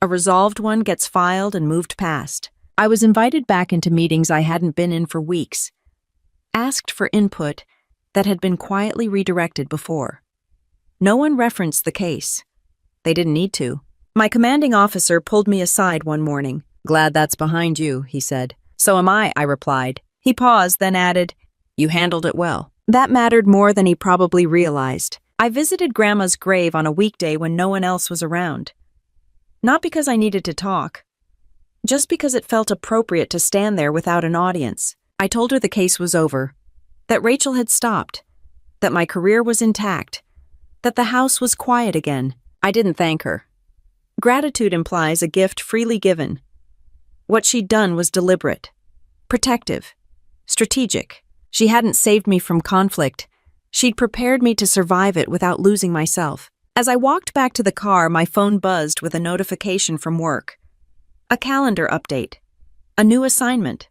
A resolved one gets filed and moved past. I was invited back into meetings I hadn't been in for weeks. Asked for input that had been quietly redirected before. No one referenced the case. They didn't need to. My commanding officer pulled me aside one morning. "Glad that's behind you," he said. "So am I replied. He paused, then added, "You handled it well." That mattered more than he probably realized. I visited Grandma's grave on a weekday when no one else was around. Not because I needed to talk, just because it felt appropriate to stand there without an audience. I told her the case was over, that Rachel had stopped, that my career was intact, that the house was quiet again. I didn't thank her. Gratitude implies a gift freely given. What she'd done was deliberate, protective, strategic. She hadn't saved me from conflict. She'd prepared me to survive it without losing myself. As I walked back to the car, my phone buzzed with a notification from work. A calendar update. A new assignment.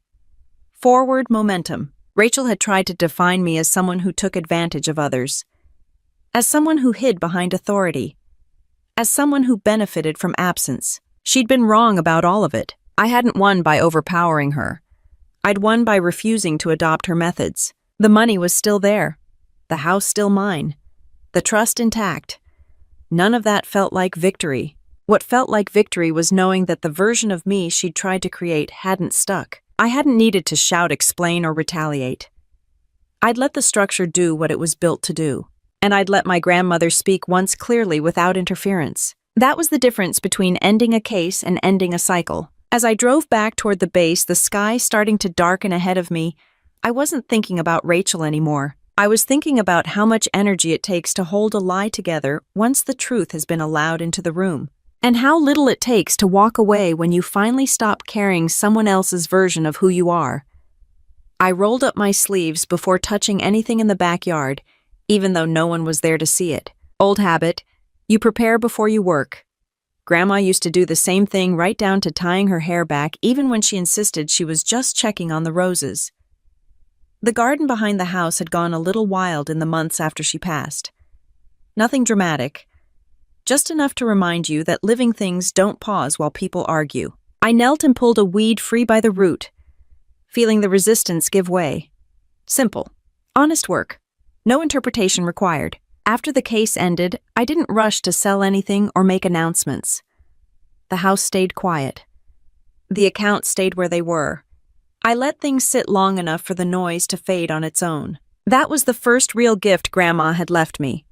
Forward momentum. Rachel had tried to define me as someone who took advantage of others, as someone who hid behind authority, as someone who benefited from absence. She'd been wrong about all of it. I hadn't won by overpowering her. I'd won by refusing to adopt her methods. The money was still there. The house still mine. The trust intact. None of that felt like victory. What felt like victory was knowing that the version of me she'd tried to create hadn't stuck. I hadn't needed to shout, explain, or retaliate. I'd let the structure do what it was built to do, and I'd let my grandmother speak once clearly without interference. That was the difference between ending a case and ending a cycle. As I drove back toward the base, the sky starting to darken ahead of me, I wasn't thinking about Rachel anymore. I was thinking about how much energy it takes to hold a lie together once the truth has been allowed into the room. And how little it takes to walk away when you finally stop carrying someone else's version of who you are. I rolled up my sleeves before touching anything in the backyard, even though no one was there to see it. Old habit, you prepare before you work. Grandma used to do the same thing, right down to tying her hair back, even when she insisted she was just checking on the roses. The garden behind the house had gone a little wild in the months after she passed. Nothing dramatic. Just enough to remind you that living things don't pause while people argue. I knelt and pulled a weed free by the root, feeling the resistance give way. Simple. Honest work. No interpretation required. After the case ended, I didn't rush to sell anything or make announcements. The house stayed quiet. The accounts stayed where they were. I let things sit long enough for the noise to fade on its own. That was the first real gift Grandma had left me.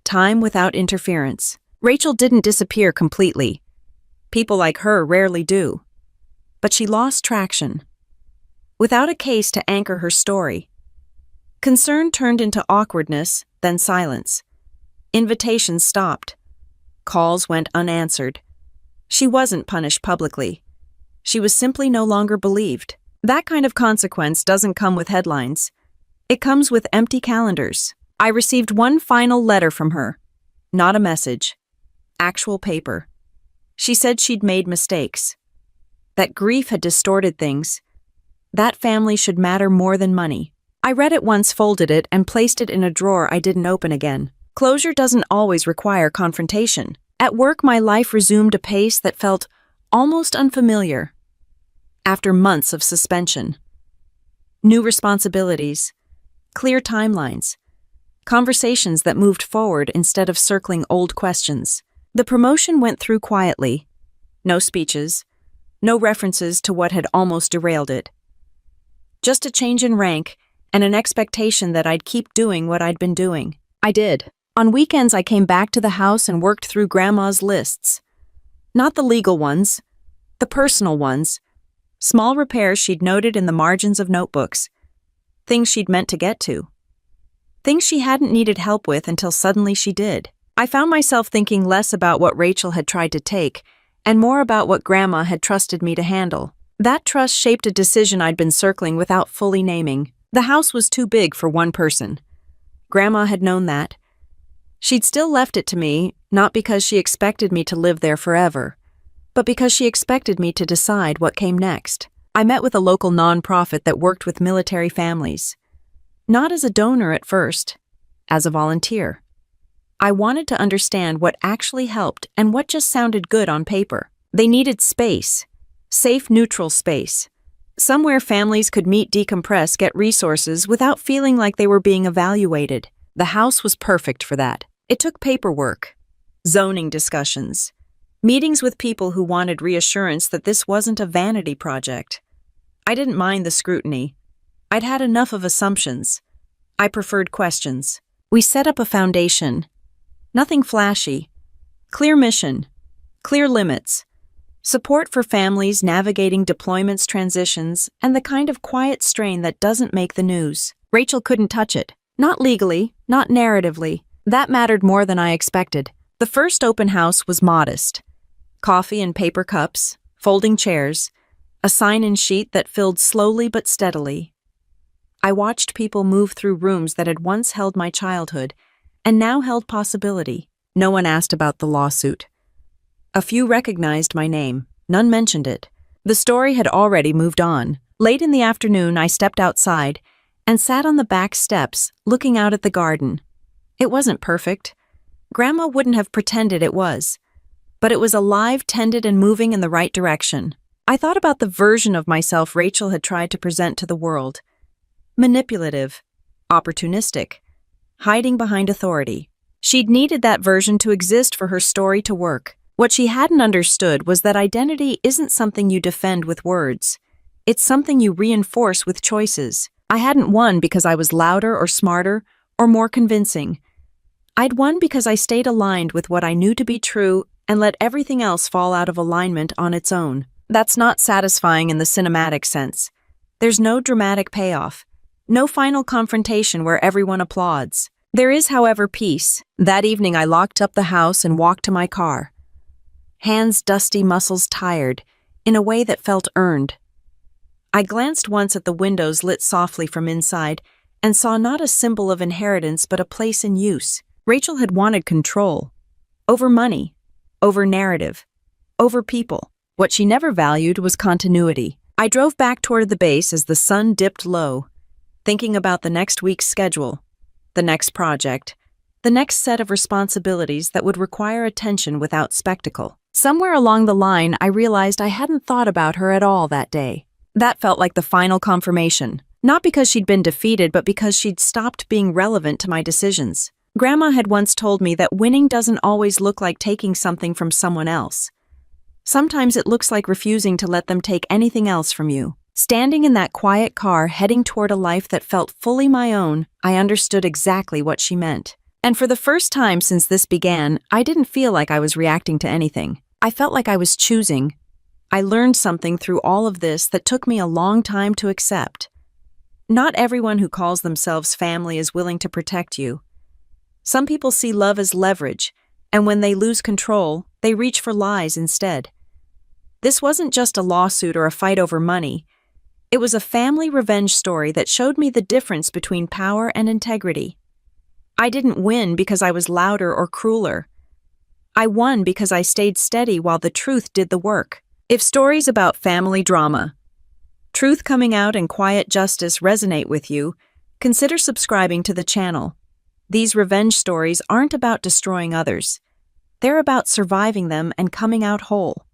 Time without interference. Rachel didn't disappear completely. People like her rarely do. But she lost traction. Without a case to anchor her story. Concern turned into awkwardness, then silence. Invitations stopped. Calls went unanswered. She wasn't punished publicly. She was simply no longer believed. That kind of consequence doesn't come with headlines. It comes with empty calendars. I received one final letter from her. Not a message. Actual paper. She said she'd made mistakes. That grief had distorted things. That family should matter more than money. I read it once, folded it, and placed it in a drawer I didn't open again. Closure doesn't always require confrontation. At work, my life resumed a pace that felt almost unfamiliar. After months of suspension. New responsibilities. Clear timelines. Conversations that moved forward instead of circling old questions. The promotion went through quietly. No speeches. No references to what had almost derailed it. Just a change in rank and an expectation that I'd keep doing what I'd been doing. I did. On weekends, I came back to the house and worked through Grandma's lists. Not the legal ones, the personal ones. Small repairs she'd noted in the margins of notebooks. Things she'd meant to get to. Things she hadn't needed help with until suddenly she did. I found myself thinking less about what Rachel had tried to take and more about what Grandma had trusted me to handle. That trust shaped a decision I'd been circling without fully naming. The house was too big for one person. Grandma had known that. She'd still left it to me, not because she expected me to live there forever, but because she expected me to decide what came next. I met with a local nonprofit that worked with military families. Not as a donor at first, as a volunteer. I wanted to understand what actually helped and what just sounded good on paper. They needed space. Safe, neutral space. Somewhere families could meet, decompress, get resources without feeling like they were being evaluated. The house was perfect for that. It took paperwork, zoning discussions, meetings with people who wanted reassurance that this wasn't a vanity project. I didn't mind the scrutiny. I'd had enough of assumptions. I preferred questions. We set up a foundation. Nothing flashy. Clear mission. Clear limits. Support for families navigating deployments, transitions, and the kind of quiet strain that doesn't make the news. Rachel couldn't touch it. Not legally, not narratively. That mattered more than I expected. The first open house was modest. Coffee in paper cups, folding chairs, a sign-in sheet that filled slowly but steadily. I watched people move through rooms that had once held my childhood and now held possibility. No one asked about the lawsuit. A few recognized my name. None mentioned it. The story had already moved on. Late in the afternoon, I stepped outside and sat on the back steps, looking out at the garden. It wasn't perfect. Grandma wouldn't have pretended it was. But it was alive, tended, and moving in the right direction. I thought about the version of myself Rachel had tried to present to the world. Manipulative, opportunistic, hiding behind authority. She'd needed that version to exist for her story to work. What she hadn't understood was that identity isn't something you defend with words. It's something you reinforce with choices. I hadn't won because I was louder or smarter or more convincing. I'd won because I stayed aligned with what I knew to be true and let everything else fall out of alignment on its own. That's not satisfying in the cinematic sense. There's no dramatic payoff. No final confrontation where everyone applauds. There is, however, peace. That evening I locked up the house and walked to my car. Hands dusty, muscles tired, in a way that felt earned. I glanced once at the windows lit softly from inside and saw not a symbol of inheritance but a place in use. Rachel had wanted control. Over money. Over narrative. Over people. What she never valued was continuity. I drove back toward the base as the sun dipped low, thinking about the next week's schedule, the next project, the next set of responsibilities that would require attention without spectacle. Somewhere along the line, I realized I hadn't thought about her at all that day. That felt like the final confirmation, not because she'd been defeated, but because she'd stopped being relevant to my decisions. Grandma had once told me that winning doesn't always look like taking something from someone else. Sometimes it looks like refusing to let them take anything else from you. Standing in that quiet car, heading toward a life that felt fully my own, I understood exactly what she meant. And for the first time since this began, I didn't feel like I was reacting to anything. I felt like I was choosing. I learned something through all of this that took me a long time to accept. Not everyone who calls themselves family is willing to protect you. Some people see love as leverage, and when they lose control, they reach for lies instead. This wasn't just a lawsuit or a fight over money. It was a family revenge story that showed me the difference between power and integrity. I didn't win because I was louder or crueler. I won because I stayed steady while the truth did the work. If stories about family drama, truth coming out, and quiet justice resonate with you, consider subscribing to the channel. These revenge stories aren't about destroying others. They're about surviving them and coming out whole.